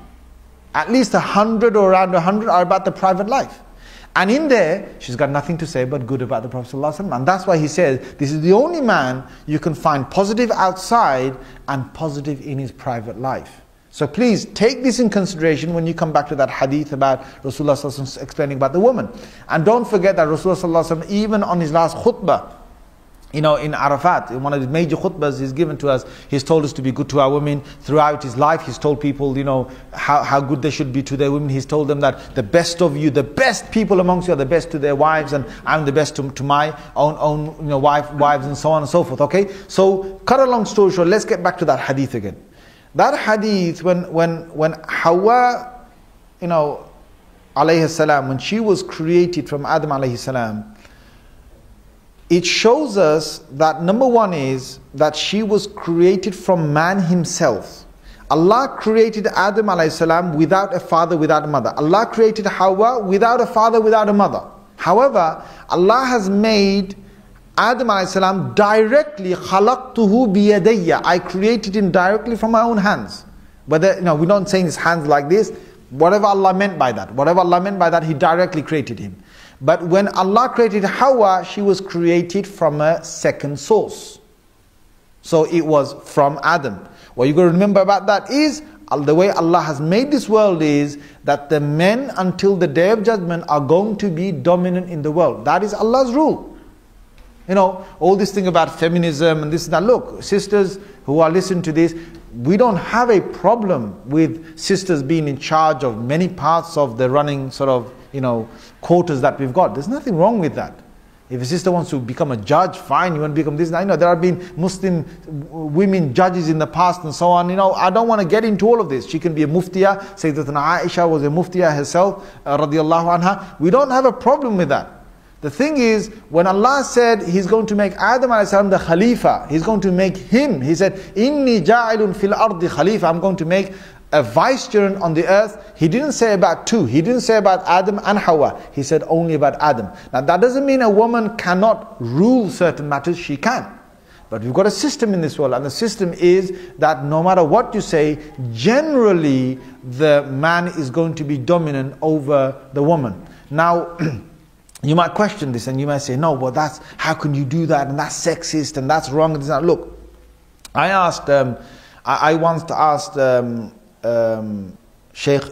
At least 100 or around 100 are about the private life. And in there, she's got nothing to say but good about the Prophet ﷺ. And that's why he says, this is the only man you can find positive outside and positive in his private life. So please take this in consideration when you come back to that hadith about Rasulullah ﷺ explaining about the woman. And don't forget that Rasulullah ﷺ, even on his last khutbah, in Arafat, in one of the major khutbahs he's given to us, he's told us to be good to our women. Throughout his life, he's told people, how good they should be to their women. He's told them that the best of you, the best people amongst you are the best to their wives, and I'm the best to my own wives, and so on and so forth. Okay? So, cut a long story short, let's get back to that hadith again. That hadith, when Hawa, alayhi salam, when she was created from Adam alayhi salam, it shows us that number 1 is that she was created from man himself. Allah created Adam alayhi salam without a father, without a mother. Allah created Hawa without a father, without a mother. However, Allah has made Adam alayhi salam directly, khalaqtuhu biyadayya. I created him directly from my own hands. Whether, we're not saying his hands like this. Whatever Allah meant by that, He directly created him. But when Allah created Hawa, she was created from a second source. So it was from Adam. What you got to remember about that is, the way Allah has made this world is that the men until the Day of Judgment are going to be dominant in the world. That is Allah's rule. You know, all this thing about feminism and this and that. Look, sisters who are listening to this, we don't have a problem with sisters being in charge of many parts of the running sort of, you know, quotas that we've got. There's nothing wrong with that. If a sister wants to become a judge, fine, you want to become this. I know there have been Muslim women judges in the past and so on. You know, I don't want to get into all of this. She can be a muftiya. Sayyidatuna Aisha was a muftiya herself, radiallahu anha. We don't have a problem with that. The thing is, when Allah said He's going to make Adam a.s. the Khalifa, He's going to make him, He said, Inni ja'ilun fil ardi Khalifa, I'm going to make a vicegerent on the earth. He didn't say about two. He didn't say about Adam and Hawa. He said only about Adam. Now that doesn't mean a woman cannot rule certain matters. She can. But we've got a system in this world, and the system is that no matter what you say, generally the man is going to be dominant over the woman. Now, you might question this and you might say, no, but that's, how can you do that? And that's sexist and that's wrong. And that. Look, I once asked Shaykh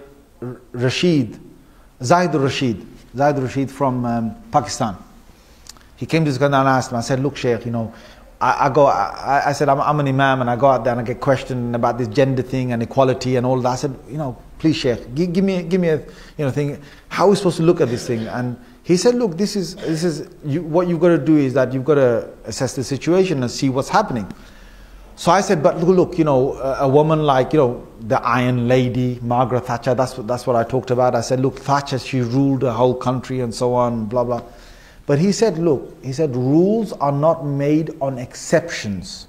Zahid Rashid from Pakistan. He came to this guy and asked him, I said, look Shaykh, you know, I said, I'm an imam and I go out there and I get questioned about this gender thing and equality and all that. I said, you know, please Shaykh, give me a thing. How are we supposed to look at this thing? And he said, look, what you've got to do is that you've got to assess the situation and see what's happening. So I said, but look, you know, a woman like, you know, the Iron Lady, Margaret Thatcher, that's what I talked about. I said, look, Thatcher, she ruled the whole country and so on, blah, blah. But he said, look, he said, rules are not made on exceptions.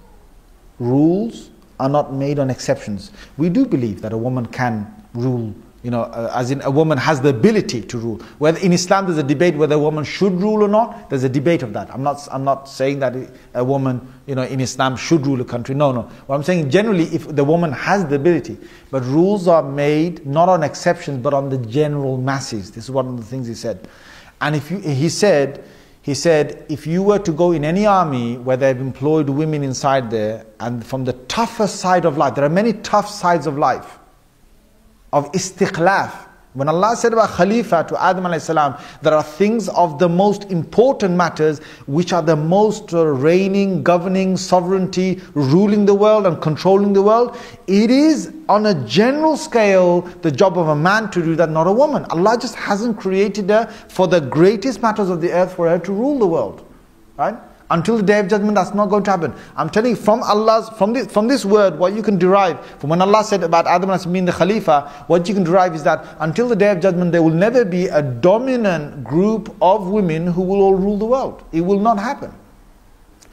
Rules are not made on exceptions. We do believe that a woman can rule, you know, as in a woman has the ability to rule. Whether in Islam there's a debate whether a woman should rule or not. There's a debate of that. I'm not saying that a woman, you know, in Islam should rule a country. No. What I'm saying, generally, if the woman has the ability, but rules are made not on exceptions but on the general masses. This is one of the things he said. And he said, if you were to go in any army where they've employed women inside there, and from the toughest side of life, there are many tough sides of life, of istiqlaf. When Allah said about Khalifa to Adam alayhi salam, there are things of the most important matters which are the most reigning, governing, sovereignty, ruling the world and controlling the world. It is on a general scale the job of a man to do that, not a woman. Allah just hasn't created her for the greatest matters of the earth for her to rule the world. Right? Until the Day of Judgment, that's not going to happen. I'm telling you, from this word, what you can derive, from when Allah said about Adam as being the Khalifa, what you can derive is that until the Day of Judgment, there will never be a dominant group of women who will all rule the world. It will not happen.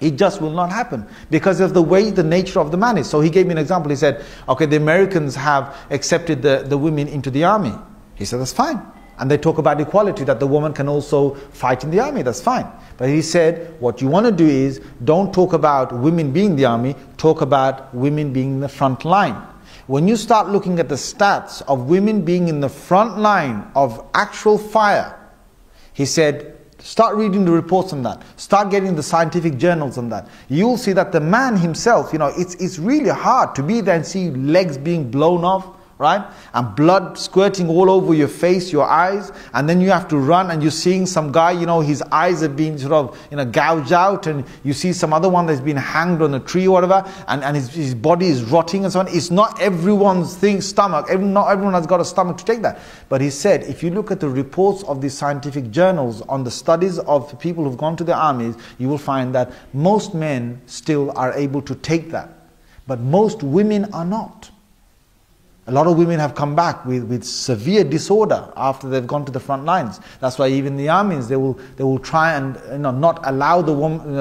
It just will not happen because of the way the nature of the man is. So he gave me an example. He said, okay, the Americans have accepted the women into the army. He said, that's fine. And they talk about equality, that the woman can also fight in the army, that's fine. But he said, what you want to do is, don't talk about women being in the army, talk about women being in the front line. When you start looking at the stats of women being in the front line of actual fire, he said, start reading the reports on that. Start getting the scientific journals on that. You'll see that the man himself, you know, it's really hard to be there and see legs being blown off, right? And blood squirting all over your face, your eyes, and then you have to run and you're seeing some guy, you know, his eyes have been sort of, you know, gouged out, and you see some other one that's been hanged on a tree or whatever, and his body is rotting and so on. It's not everyone's stomach. Not everyone has got a stomach to take that. But he said, if you look at the reports of the scientific journals on the studies of people who've gone to the armies, you will find that most men still are able to take that. But most women are not. A lot of women have come back with severe disorder after they've gone to the front lines. That's why even the armies, they will try and, you know, not allow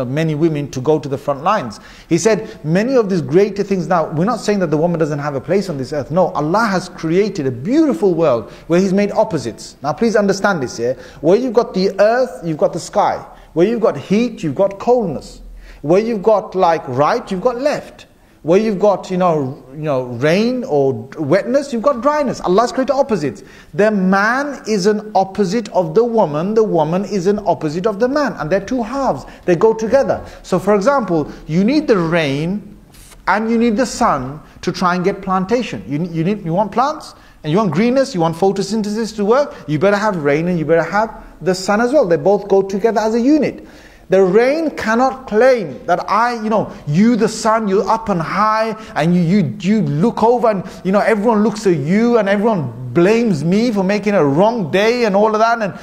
many women to go to the front lines. He said many of these greater things. Now, we're not saying that the woman doesn't have a place on this earth. No, Allah has created a beautiful world where He's made opposites. Now please understand this here. Where you've got the earth, you've got the sky. Where you've got heat, you've got coldness. Where you've got like right, you've got left. Where you've got, you know, rain or wetness, you've got dryness. Allah's created opposites. The man is an opposite of the woman is an opposite of the man. And they're two halves. They go together. So for example, you need the rain and you need the sun to try and get plantation. You want plants, and you want greenness, you want photosynthesis to work, you better have rain and you better have the sun as well. They both go together as a unit. The rain cannot claim that you the sun, you're up and high, and you look over and everyone looks at you and everyone blames me for making a wrong day and all of that, and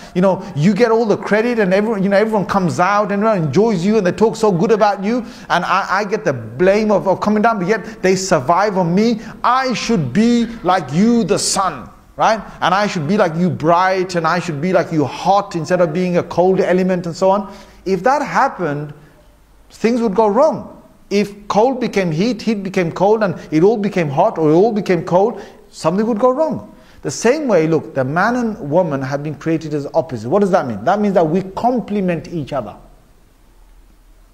you get all the credit, and everyone comes out and everyone enjoys you and they talk so good about you, and I get the blame of coming down, but yet they survive on me. I should be like you the sun, right? And I should be like you bright, and I should be like you hot instead of being a cold element and so on. If that happened, things would go wrong. If cold became heat, heat became cold, and it all became hot or it all became cold, something would go wrong. The same way, look, the man and woman have been created as opposites. What does that mean? That means that we complement each other.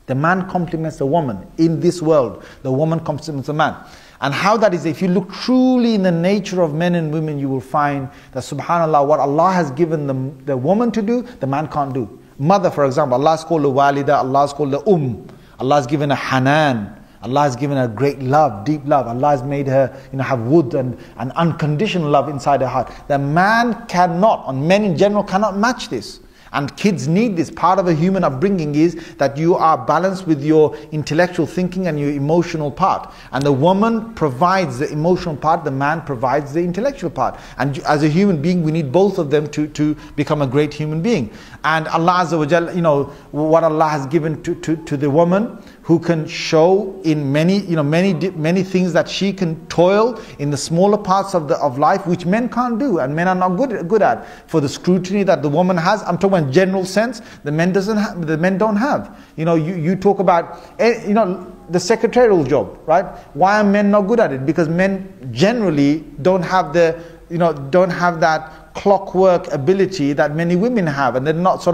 The man complements the woman in this world. The woman complements the man. And how that is, if you look truly in the nature of men and women, you will find that, subhanAllah, what Allah has given the woman to do, the man can't do. Mother, for example, Allah has called a walida, Allah has called a Allah has given a hanan, Allah has given her great love, deep love. Allah has made her have wood and unconditional love inside her heart. The man cannot, and men in general cannot match this. And kids need this. Part of a human upbringing is that you are balanced with your intellectual thinking and your emotional part. And the woman provides the emotional part, the man provides the intellectual part. And as a human being, we need both of them to become a great human being. And Allah Azza wa Jal, what Allah has given to the woman, who can show in many things that she can toil in the smaller parts of life, which men can't do and men are not good at. For the scrutiny that the woman has, I'm talking about general sense, the men don't have. You talk about the secretarial job, right? Why are men not good at it? Because men generally don't have that clockwork ability that many women have, and they're not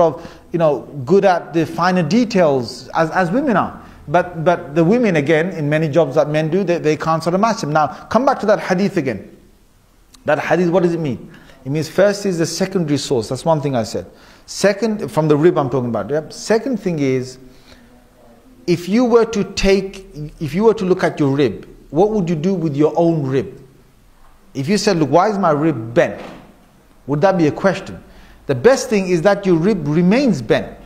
good at the finer details as women are. But the women, again, in many jobs that men do, they can't match them. Now, come back to that hadith again. That hadith, what does it mean? It means first is the secondary source. That's one thing I said. Second, from the rib I'm talking about. Yep. Second thing is, if you were to look at your rib, what would you do with your own rib? If you said, look, why is my rib bent? Would that be a question? The best thing is that your rib remains bent.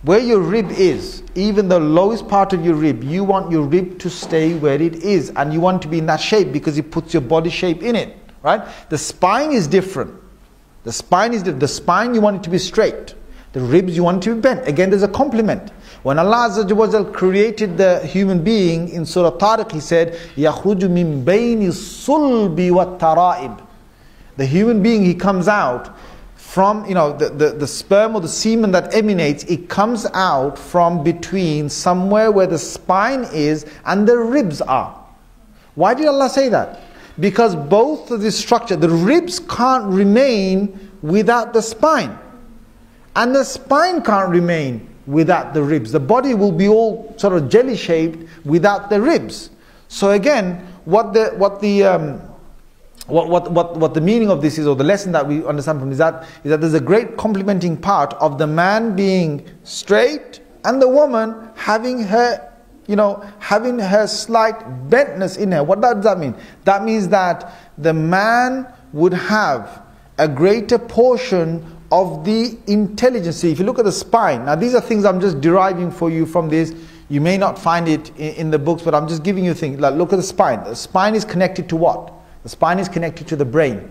Where your rib is, even the lowest part of your rib, you want your rib to stay where it is, and you want to be in that shape because it puts your body shape in it, right? The spine is different. The spine you want it to be straight. The ribs you want it to be bent. Again, there's a complement. When Allah Azza wa Jal created the human being in Surah Tariq, He said, يَخْرُجُ مِن بَيْنِ الصُّلْبِ وَالتَّرَائِبِ. The human being, he comes out from, the sperm or the semen that emanates, it comes out from between somewhere where the spine is and the ribs are. Why did Allah say that? Because both of this structure, the ribs can't remain without the spine. And the spine can't remain without the ribs. The body will be all jelly shaped without the ribs. So again, what the meaning of this is, or the lesson that we understand from is that there's a great complementing part of the man being straight and the woman having her slight bentness in her. What does that mean? That means that the man would have a greater portion of the intelligence. See, if you look at the spine, now these are things I'm just deriving for you from this. You may not find it in the books, but I'm just giving you things. Like, look at the spine. The spine is connected to what? The spine is connected to the brain.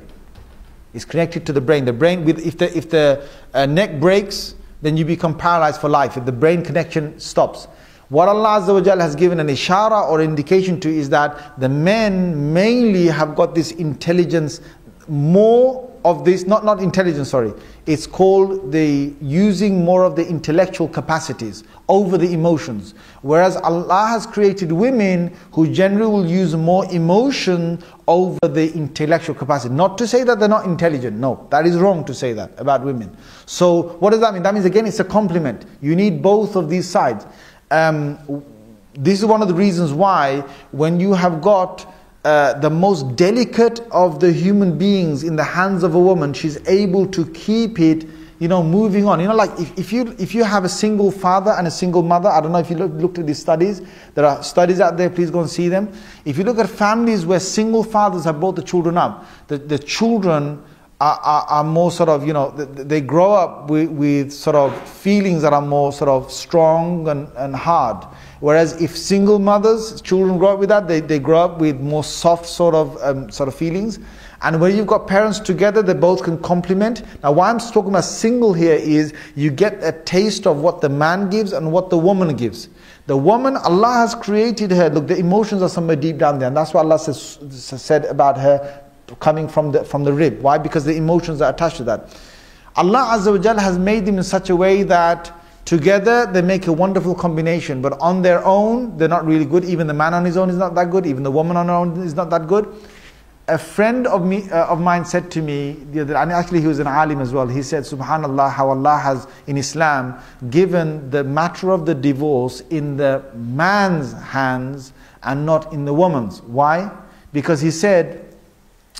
It's connected to the brain. The brain, if the neck breaks, then you become paralyzed for life. If the brain connection stops. What Allah Azza wa Jal has given an ishara or indication to is that the men mainly have got this intelligence, more of this, not intelligence, sorry. It's called the using more of the intellectual capacities over the emotions. Whereas Allah has created women who generally will use more emotion over the intellectual capacity. Not to say that they're not intelligent. No, that is wrong to say that about women. So what does that mean? That means, again, it's a complement. You need both of these sides. This is one of the reasons why when you have got the most delicate of the human beings in the hands of a woman, she's able to keep it, moving on. Like if you have a single father and a single mother, I don't know if you looked at these studies. There are studies out there, please go and see them. If you look at families where single fathers have brought the children up, the children are more sort of, they grow up with sort of feelings that are more sort of strong and hard. Whereas if single mothers, children grow up with that, they grow up with more soft sort of feelings. And when you've got parents together, they both can complement. Now why I'm talking about single here is you get a taste of what the man gives and what the woman gives. The woman, Allah has created her. Look, the emotions are somewhere deep down there. And that's what Allah said about her coming from the rib. Why? Because the emotions are attached to that. Allah Azza wa Jalla has made them in such a way that together they make a wonderful combination. But on their own, they're not really good. Even the man on his own is not that good. Even the woman on her own is not that good. A friend of mine said to me, and actually he was an alim as well, he said, Subhanallah, how Allah has in Islam given the matter of the divorce in the man's hands and not in the woman's. Why? Because he said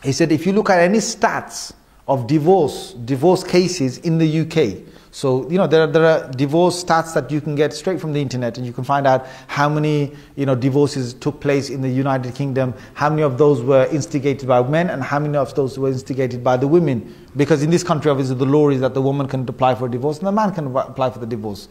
if you look at any stats of divorce cases in the UK, so there are divorce stats that you can get straight from the internet, and you can find out how many divorces took place in the United Kingdom, how many of those were instigated by men and how many of those were instigated by the women. Because in this country obviously the law is that the woman can apply for a divorce and the man can apply for the divorce.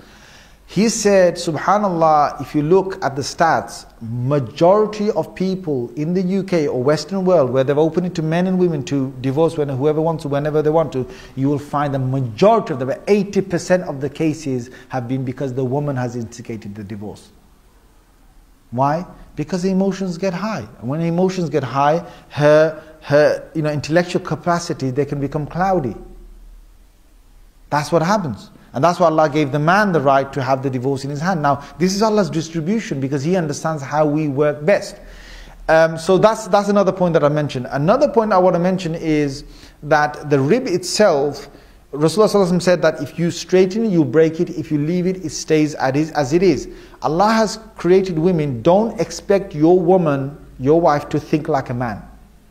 He said, Subhanallah, if you look at the stats, majority of people in the UK or Western world where they've opened it to men and women to divorce whoever wants to, whenever they want to, you will find the majority of them, 80% of the cases have been because the woman has instigated the divorce. Why? Because the emotions get high. And when the emotions get high, her intellectual capacity, they can become cloudy. That's what happens. And that's why Allah gave the man the right to have the divorce in his hand. Now, this is Allah's distribution because He understands how we work best. So that's another point that I mentioned. Another point I want to mention is that the rib itself, Rasulullah ﷺ said that if you straighten it, you break it. If you leave it, it stays as it is. Allah has created women. Don't expect your woman, your wife, to think like a man.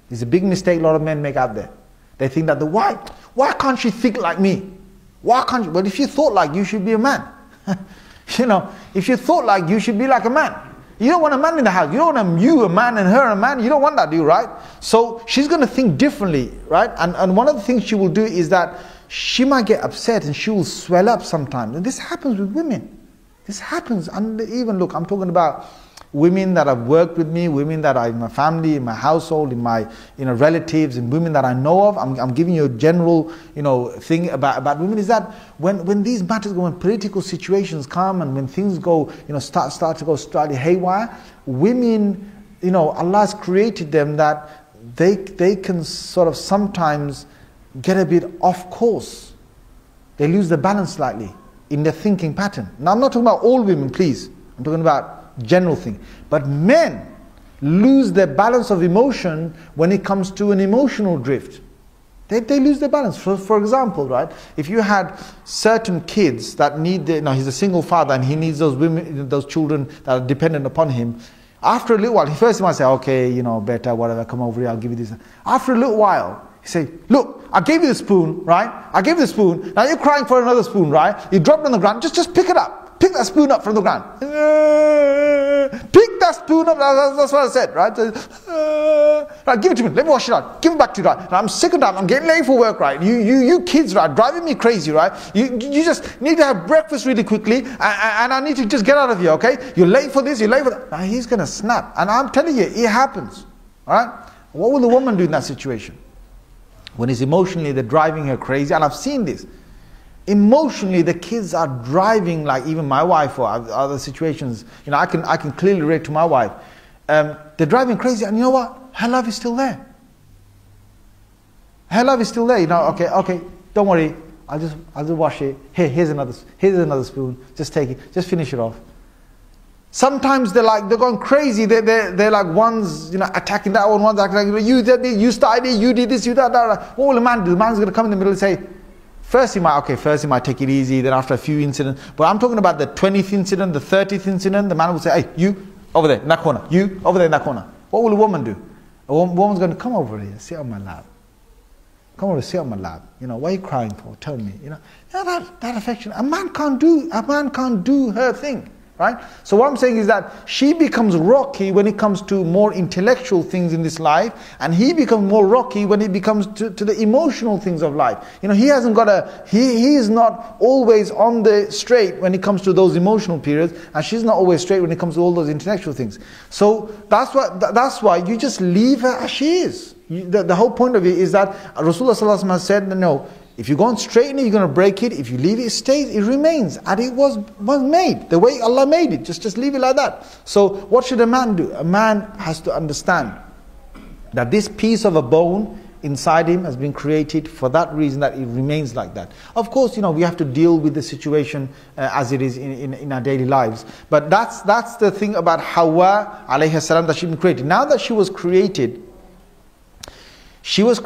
It's a big mistake a lot of men make out there. They think that why can't she think like me? Why can't you? But if you thought like you should be a man. If you thought like you should be like a man. You don't want a man in the house. You don't want you a man and her a man. You don't want that, do you, right? So she's going to think differently, right? And one of the things she will do is that she might get upset and she will swell up sometimes. And this happens with women. This happens. And even, look, I'm talking about women that have worked with me, women that are in my family, in my household, in my relatives, and women that I know of. I'm giving you a general thing about women. Is that when these matters go, when political situations come, and when things go start to go slightly haywire, women, Allah has created them that they can sort of sometimes get a bit off course. They lose the balance slightly in their thinking pattern. Now I'm not talking about all women, please. I'm talking about general thing. But men lose their balance of emotion when it comes to an emotional drift. They lose their balance. For example, right, if you had certain kids that need, he's a single father and he needs those women, those children that are dependent upon him. After a little while, he first might say, okay, better, whatever, come over here, I'll give you this. After a little while, he say, look, I gave you the spoon, right? I gave you the spoon. Now you're crying for another spoon, right? You dropped it on the ground. Just pick it up. Pick that spoon up from the ground. Pick that spoon up. That's what I said, right? Right, give it to me. Let me wash it out. Give it back to you, right? Now, I'm sick of that. I'm getting late for work, right? You kids, right? Driving me crazy, right? You just need to have breakfast really quickly, and I need to just get out of here, okay? You're late for this. You're late for that. Now he's gonna snap, and I'm telling you, it happens. All right? What will the woman do in that situation? When it's emotionally, they're driving her crazy, and I've seen this. Emotionally, the kids are driving, like even my wife or other situations. I can clearly relate to my wife. They're driving crazy, and you know what? Her love is still there. Her love is still there. Okay, don't worry. I'll just wash it. Here's another spoon. Just take it. Just finish it off. Sometimes they're going crazy. They're like one's attacking that one, one's attacking you did this, you started it, you did this, you did that. What will the man do? The man's going to come in the middle and say. First he might take it easy, then after a few incidents. But I'm talking about the 20th incident, the 30th incident, the man will say, hey, you over there in that corner, you over there in that corner. What will a woman do? A woman's going to come over here, sit on my lap. Come over, sit on my lap. What are you crying for? Tell me. That affection. A man can't do her thing. Right? So what I'm saying is that she becomes rocky when it comes to more intellectual things in this life, and he becomes more rocky when it becomes to the emotional things of life. He hasn't got he is not always on the straight when it comes to those emotional periods, and she's not always straight when it comes to all those intellectual things. So that's why you just leave her as she is. The whole point of it is that Rasulullah sallallahu alaihi wasallam has said, no, if you go on straighten it, you're going to break it. If you leave it, it stays, it remains. And it was made, the way Allah made it. Just leave it like that. So what should a man do? A man has to understand that this piece of a bone inside him has been created for that reason, that it remains like that. Of course, we have to deal with the situation as it is in our daily lives. But that's the thing about Hawa alayhi salam, that she'd been created. Now that she was created, she was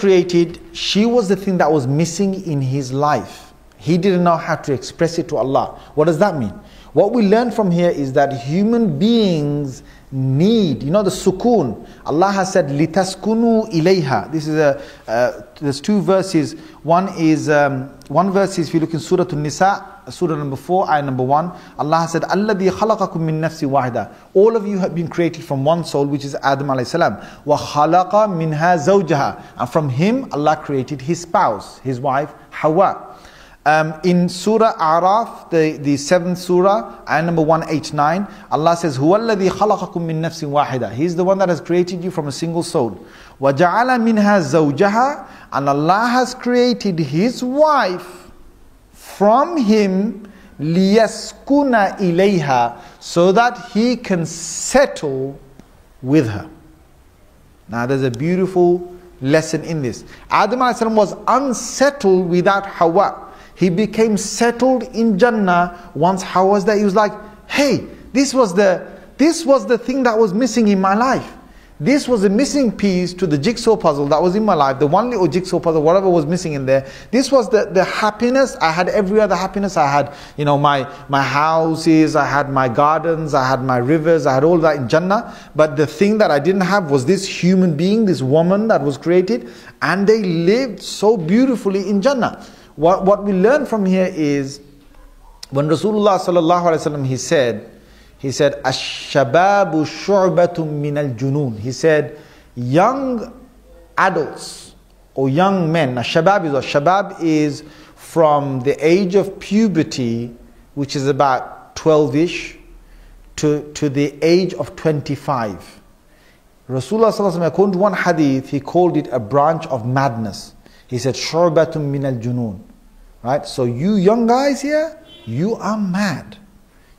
the thing that was missing in his life. He didn't know how to express it to Allah. What does that mean? What we learn from here is that human beings need, the sukoon. Allah has said, litaskunu ilayha. This is there's two verses. One verse is, if you look in Surah An-Nisa, Surah number 4, ayah number 1, Allah has said, alladhi khalaqakum min nafsi wahida. All of you have been created from one soul, which is Adam alayhi salam. Wa khalaqa minha zawjaha. And from him, Allah created his spouse, his wife, Hawa. In Surah A'raf, the 7th Surah, ayah number 189, Allah says, huwa alladhi khalaqakum min nafsin wahida. He's the one that has created you from a single soul. Wa ja'ala minha zawjaha. And Allah has created his wife from him, liyaskuna ilayha, so that he can settle with her. Now there's a beautiful lesson in this. Adam alayhi salam was unsettled without Hawa. He became settled in Jannah once Hawa was there. He was like, hey, this was the thing that was missing in my life. This was a missing piece to the jigsaw puzzle that was in my life, the one little jigsaw puzzle, whatever was missing in there. This was the happiness. I had every other happiness. I had, my houses, I had my gardens, I had my rivers, I had all that in Jannah. But the thing that I didn't have was this human being, this woman that was created, and they lived so beautifully in Jannah. What we learn from here is, when Rasulullah sallallahu alaihi wasallam, he said, ash-shababu shu'batun min al-junun. He said, young adults or young men. Now, shabab is from the age of puberty, which is about 12-ish, to the age of 25. Rasulullah sallallahu alaihi wasallam, according to one hadith, he called it a branch of madness. He said, shu'batun min al-junun. Right? So you young guys here, you are mad.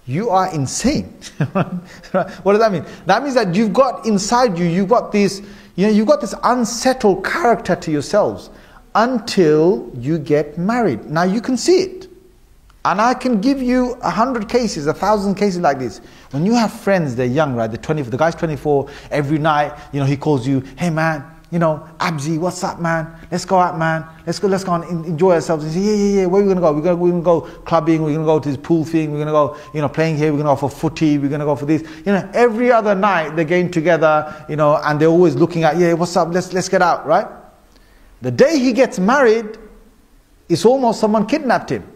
You are insane. What does that mean? That means that you've got inside you, you've got this unsettled character to yourselves until you get married. Now you can see it. And I can give you 100 cases, 1,000 cases like this. When you have friends, they're young, right? The guy's 24, every night, he calls you, hey man, Abzi, what's up, man? Let's go out, man. Let's go and enjoy ourselves. And say, yeah. Where are we gonna go? We're gonna go clubbing. We're gonna go to this pool thing. We're gonna go, playing here. We're gonna go for footy. We're gonna go for this. Every other night they're getting together, and they're always looking at, yeah, what's up? Let's get out, right? The day he gets married, it's almost someone kidnapped him.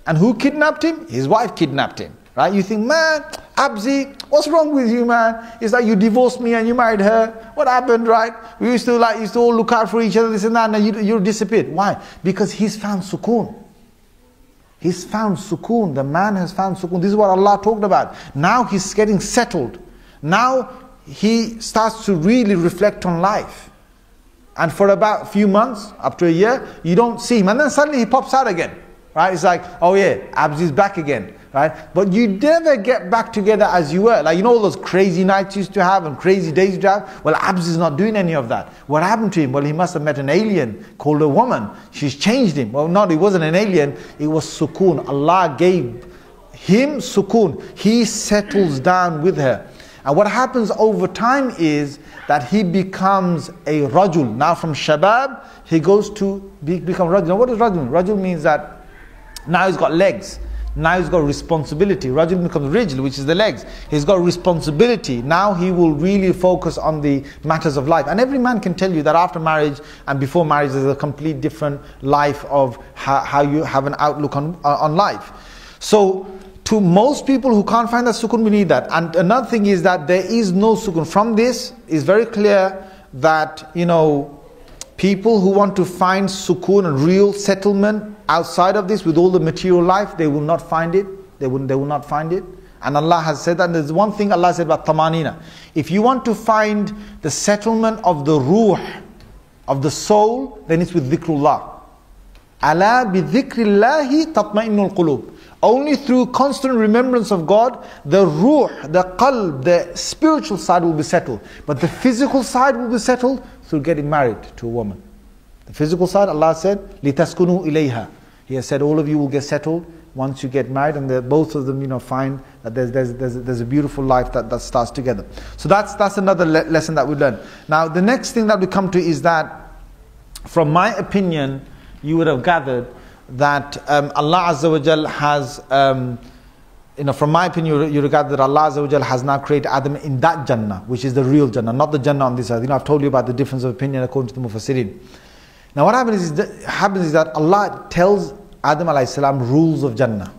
And who kidnapped him? His wife kidnapped him. Right? You think, man, Abzi, what's wrong with you, man? It's like you divorced me and you married her. What happened, right? We used to all look out for each other, this and that, and you disappeared. Why? Because he's found sukoon. He's found sukoon. The man has found sukoon. This is what Allah talked about. Now he's getting settled. Now he starts to really reflect on life. And for about a few months, up to a year, you don't see him. And then suddenly he pops out again. Right? It's like, oh yeah, Abzi's back again. Right? But you never get back together as you were. Like, all those crazy nights you used to have and crazy days you used to have? Well, Abz is not doing any of that. What happened to him? Well, he must have met an alien called a woman. She's changed him. Well, no, it wasn't an alien. It was sukoon. Allah gave him sukoon. He settles down with her. And what happens over time is that he becomes a rajul. Now from shabab, he goes to become rajul. Now what does rajul mean? Rajul means that now he's got legs. Now he's got responsibility. Rajul becomes rijl, which is the legs. He's got responsibility. Now he will really focus on the matters of life. And every man can tell you that after marriage and before marriage, there's a complete different life of how you have an outlook on life. So to most people who can't find that sukoon, we need that. And another thing is that there is no sukoon. From this is very clear that, people who want to find sukoon and real settlement outside of this with all the material life, they will not find it. They will not find it. And Allah has said that. And there's one thing Allah said about tamanina. If you want to find the settlement of the ruh, of the soul, then it's with dhikrullah. Ala bi dhikrillahi tatma'innul qulub. Only through constant remembrance of God, the ruh, the qalb, the spiritual side will be settled. But the physical side will be settled through getting married to a woman. The physical side, Allah said, لِتَسْكُنُوا إِلَيْهَا. He has said, all of you will get settled once you get married, and both of them, find that there's a beautiful life that starts together. So that's another lesson that we learn. Now, the next thing that we come to is that, from my opinion, you would have gathered that Allah Azza wa Jal has, from my opinion, you regard that Allah Azza wa Jal has now created Adam in that Jannah, which is the real Jannah, not the Jannah on this side. I've told you about the difference of opinion according to the Mufassirin. Now what happens is that Allah tells Adam alayhi salam rules of Jannah.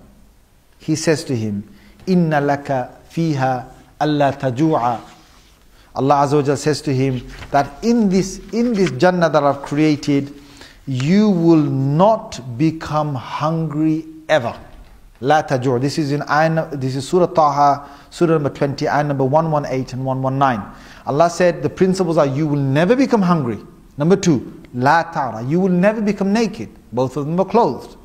He says to him, Inna laka fiha alla taju'a. Allah Azza wa Jal says to him that in this Jannah that I've created, you will not become hungry ever. La tajur. This is Surah Taha, Surah number 20, ayah number 118 and 119. Allah said the principles are: you will never become hungry. Number 2, la tara. You will never become naked. Both of them are clothed.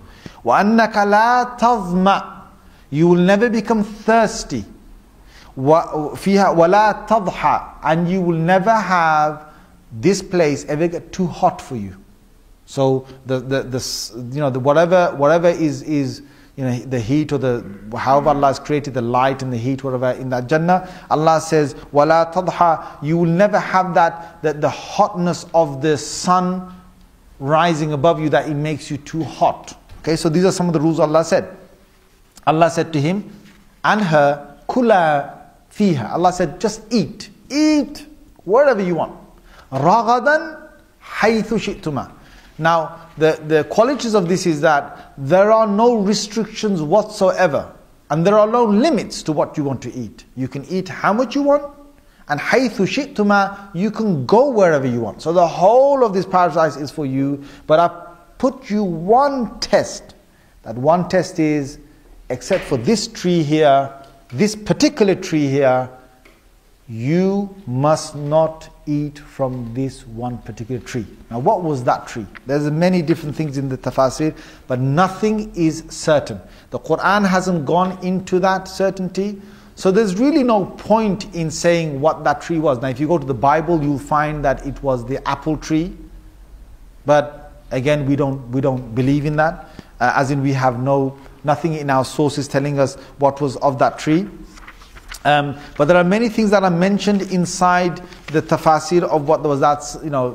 Wa annaka la tazma. You will never become thirsty. Wa fiha wa la tadha. And you will never have this place ever get too hot for you. So whatever is the heat, or however Allah has created the light and the heat, whatever in that Jannah, Allah says wala tadha. You will never have that the hotness of the sun rising above you, that it makes you too hot. Okay, so these are some of the rules Allah said. Allah said to him and her, kula fiha. Allah said, just eat whatever you want. Ragadan haythu shi'tuma. Now, the qualities of this is that there are no restrictions whatsoever, and there are no limits to what you want to eat. You can eat how much you want, and haythu shi'tuma, you can go wherever you want. So the whole of this paradise is for you, but I put you one test. That one test is, except for this tree here, this particular tree here, you must not eat from this one particular tree. Now what was that tree? There's many different things in the tafasir, but nothing is certain. The Quran hasn't gone into that certainty, so there's really no point in saying what that tree was. Now if you go to the Bible, you'll find that it was the apple tree, but again we don't believe in that, as in we have nothing in our sources telling us what was of that tree. But there are many things that are mentioned inside the tafasir of what was that,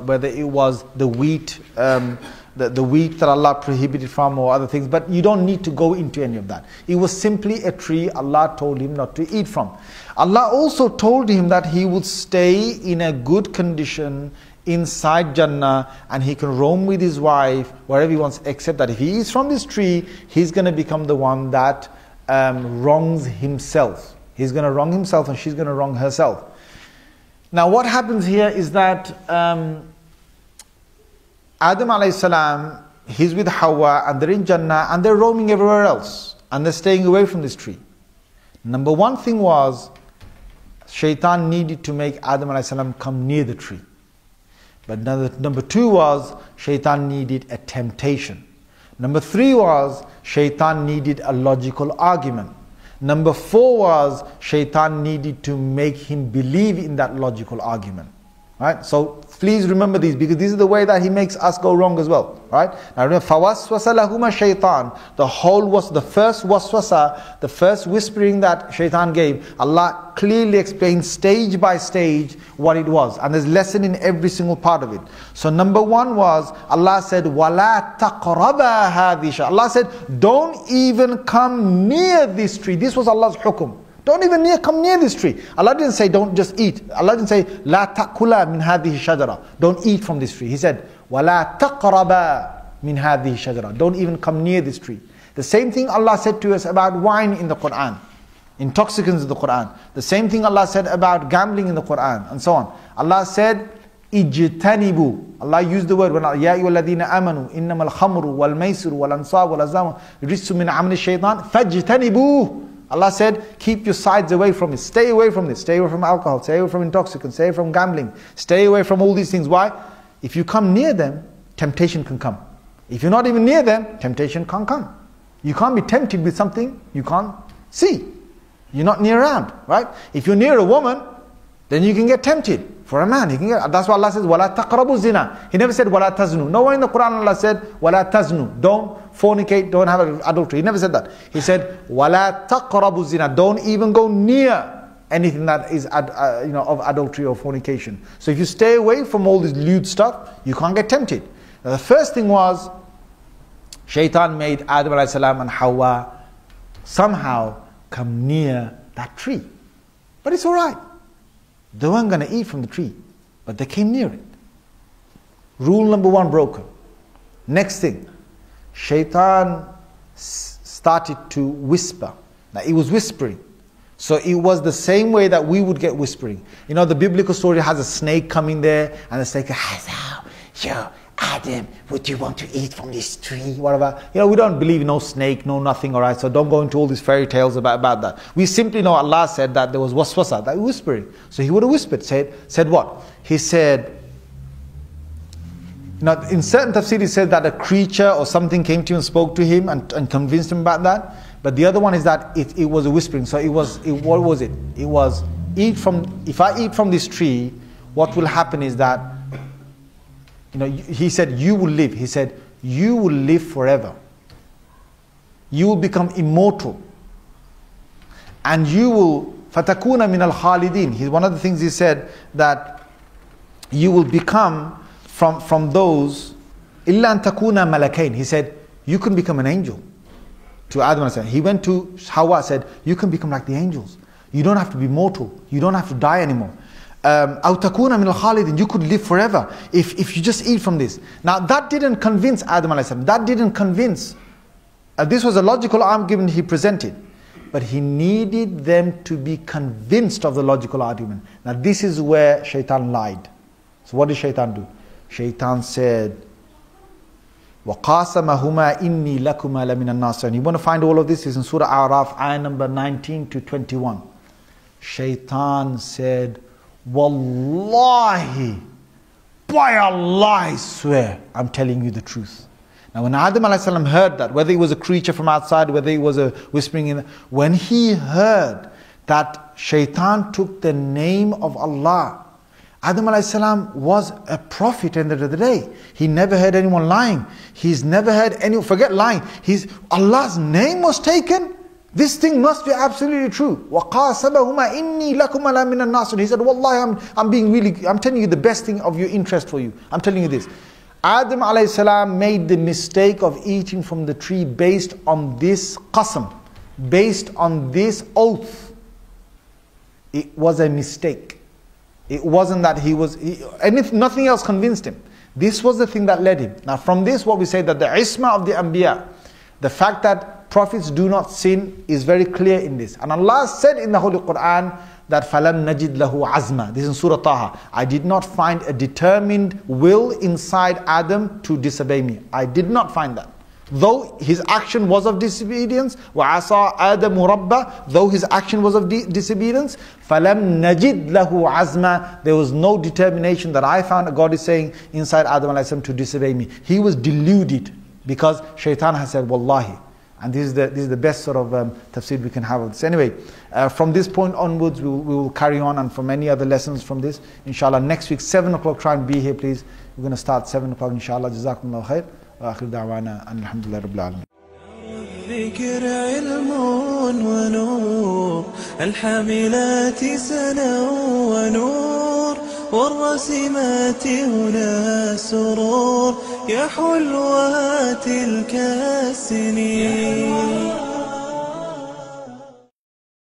whether it was the wheat, the wheat that Allah prohibited from, or other things. But you don't need to go into any of that. It was simply a tree Allah told him not to eat from. Allah also told him that he would stay in a good condition inside Jannah, and he can roam with his wife wherever he wants, except that if he eats from this tree, he's going to become the one that wrongs himself. He's going to wrong himself, and she's going to wrong herself. Now what happens here is that Adam alayhi salam, he's with Hawa, and they're in Jannah, and they're roaming everywhere else, and they're staying away from this tree. Number one thing was, Shaitan needed to make Adam alayhi salam come near the tree. But number 2 was, Shaitan needed a temptation. Number 3 was, Shaitan needed a logical argument. Number 4 was, Shaitan needed to make him believe in that logical argument. Right? So please remember these, because this is the way that he makes us go wrong as well. Right? Now remember, فَوَسْوَسَ لَهُمَا شَيْطَانٌ. The first waswasa, the first whispering that Shaitan gave, Allah clearly explains stage by stage what it was. And there's lesson in every single part of it. So number one was, Allah said, وَلَا تَقْرَبَا هَذِهِ الشَّجَرَةَ. Allah said, don't even come near this tree. This was Allah's hukum. Don't even come near this tree. Allah didn't say don't just eat. Allah didn't say لا تأكلا من هذه الشجرة. Don't eat from this tree. He said وَلَا تَقْرَبَا مِنْ هَذِهِ الشَّجَرَةِ. Don't even come near this tree. The same thing Allah said to us about wine in the Quran, intoxicants in the Quran. The same thing Allah said about gambling in the Quran, and so on. Allah said, اجتنبوا. Allah used the word, يا أيها الذين آمنوا إنما الخمر والميسر والأنصاب والأزلام رجس من عمل الشيطان فاجتنبوه. Allah said, keep your sides away from it. Stay away from this. Stay away from alcohol. Stay away from intoxicants. Stay away from gambling. Stay away from all these things. Why? If you come near them, temptation can come. If you're not even near them, temptation can't come. You can't be tempted with something you can't see. You're not near around, right? If you're near a woman, then you can get tempted. For a man, he can get. That's why Allah says, وَلَا تَقْرَبُوا zina. He never said, وَلَا تَزْنُوا. Nowhere in the Quran Allah said, وَلَا تَزْنُوا. Don't fornicate, don't have adultery. He never said that. He said, وَلَا تَقْرَبُوا zina. Don't even go near anything that is of adultery or fornication. So if you stay away from all this lewd stuff, you can't get tempted. Now the first thing was, Shaitan made Adam alayhi salam and Hawa somehow come near that tree. But it's alright. They weren't going to eat from the tree, but they came near it. Rule number one broken. Next thing, Shaitan started to whisper. Now he was whispering. So it was the same way that we would get whispering. You know, the biblical story has a snake coming there, and the snake says, yo, Adam, would you want to eat from this tree? Whatever. You know, we don't believe no snake, no nothing, alright? So don't go into all these fairy tales about that. We simply know Allah said that there was waswasa, that whispering. So he would have whispered, said what? He said, now in certain tafsir he said that a creature or something came to him and spoke to him and convinced him about that. But the other one is that it was a whispering. So what was it? It was, if I eat from this tree, what will happen is that, you know, he said, you will live. He said, you will live forever. You will become immortal. And you will, fatakuna min al-khalidin. One of the things he said, that you will become from those, illa an takuna malakain. He said, you can become an angel. To Adam alayhi salam. He went to Hawa, said, you can become like the angels. You don't have to be mortal. You don't have to die anymore. أو تكون من الخالدين. You could live forever if you just eat from this. Now that didn't convince Adam alayhi salam. That didn't convince. This was a logical argument he presented, but he needed them to be convinced of the logical argument. Now this is where Shaitan lied. So what did Shaitan do? Shaitan said, وَقَاسَمَهُمَا إِنِّي لَكُمَا لَمِنَ النَّاصِحِينَ. You want to find all of this? Is in Surah A'raf, ayah number 19 to 21. Shaitan said, Wallahi, by Allah I swear, I'm telling you the truth. Now when Adam alayhi salam heard that, whether it was a creature from outside, whether it was a whispering in, when he heard that Shaitan took the name of Allah, Adam alayhi salam was a prophet at the end of the day. He never heard anyone lying. He's never heard anyone, forget lying. Allah's name was taken. This thing must be absolutely true. وَقَاسَبَهُمَا إِنِّي لَكُمَا لَمِنَ النَّاصِحِينَ. He said, Wallahi, I'm telling you the best thing of your interest for you. I'm telling you this. Adam alayhi salam made the mistake of eating from the tree based on this qasam, based on this oath. It was a mistake. It wasn't that nothing else convinced him. This was the thing that led him. Now from this, what we say that the isma of the anbiya, the fact that prophets do not sin is very clear in this. And Allah said in the Holy Quran that فَلَمْ نَجِدْ لَهُ عَزْمًا. This is in Surah Taha. I did not find a determined will inside Adam to disobey me. I did not find that. Though his action was of disobedience, وَعَصَى آدَمُ رَبَّهُ. Though his action was of disobedience, فَلَمْ نَجِدْ لَهُ عَزْمًا. There was no determination that I found, God is saying, inside Adam alayhi salam to disobey me. He was deluded because Shaitan has said, Wallahi. And this is the best sort of tafsir we can have of this. Anyway, from this point onwards, we will carry on, and for many other lessons from this, inshallah. Next week, 7 o'clock, try and be here, please. We're going to start 7 o'clock, inshallah. Jazakumullah khair. Wa akhir da'wana, alhamdulillah rabbil alamin. ونور، الحاملات سنا ونور، والراسمات هنا سرور. يا حلوها تلك السنين.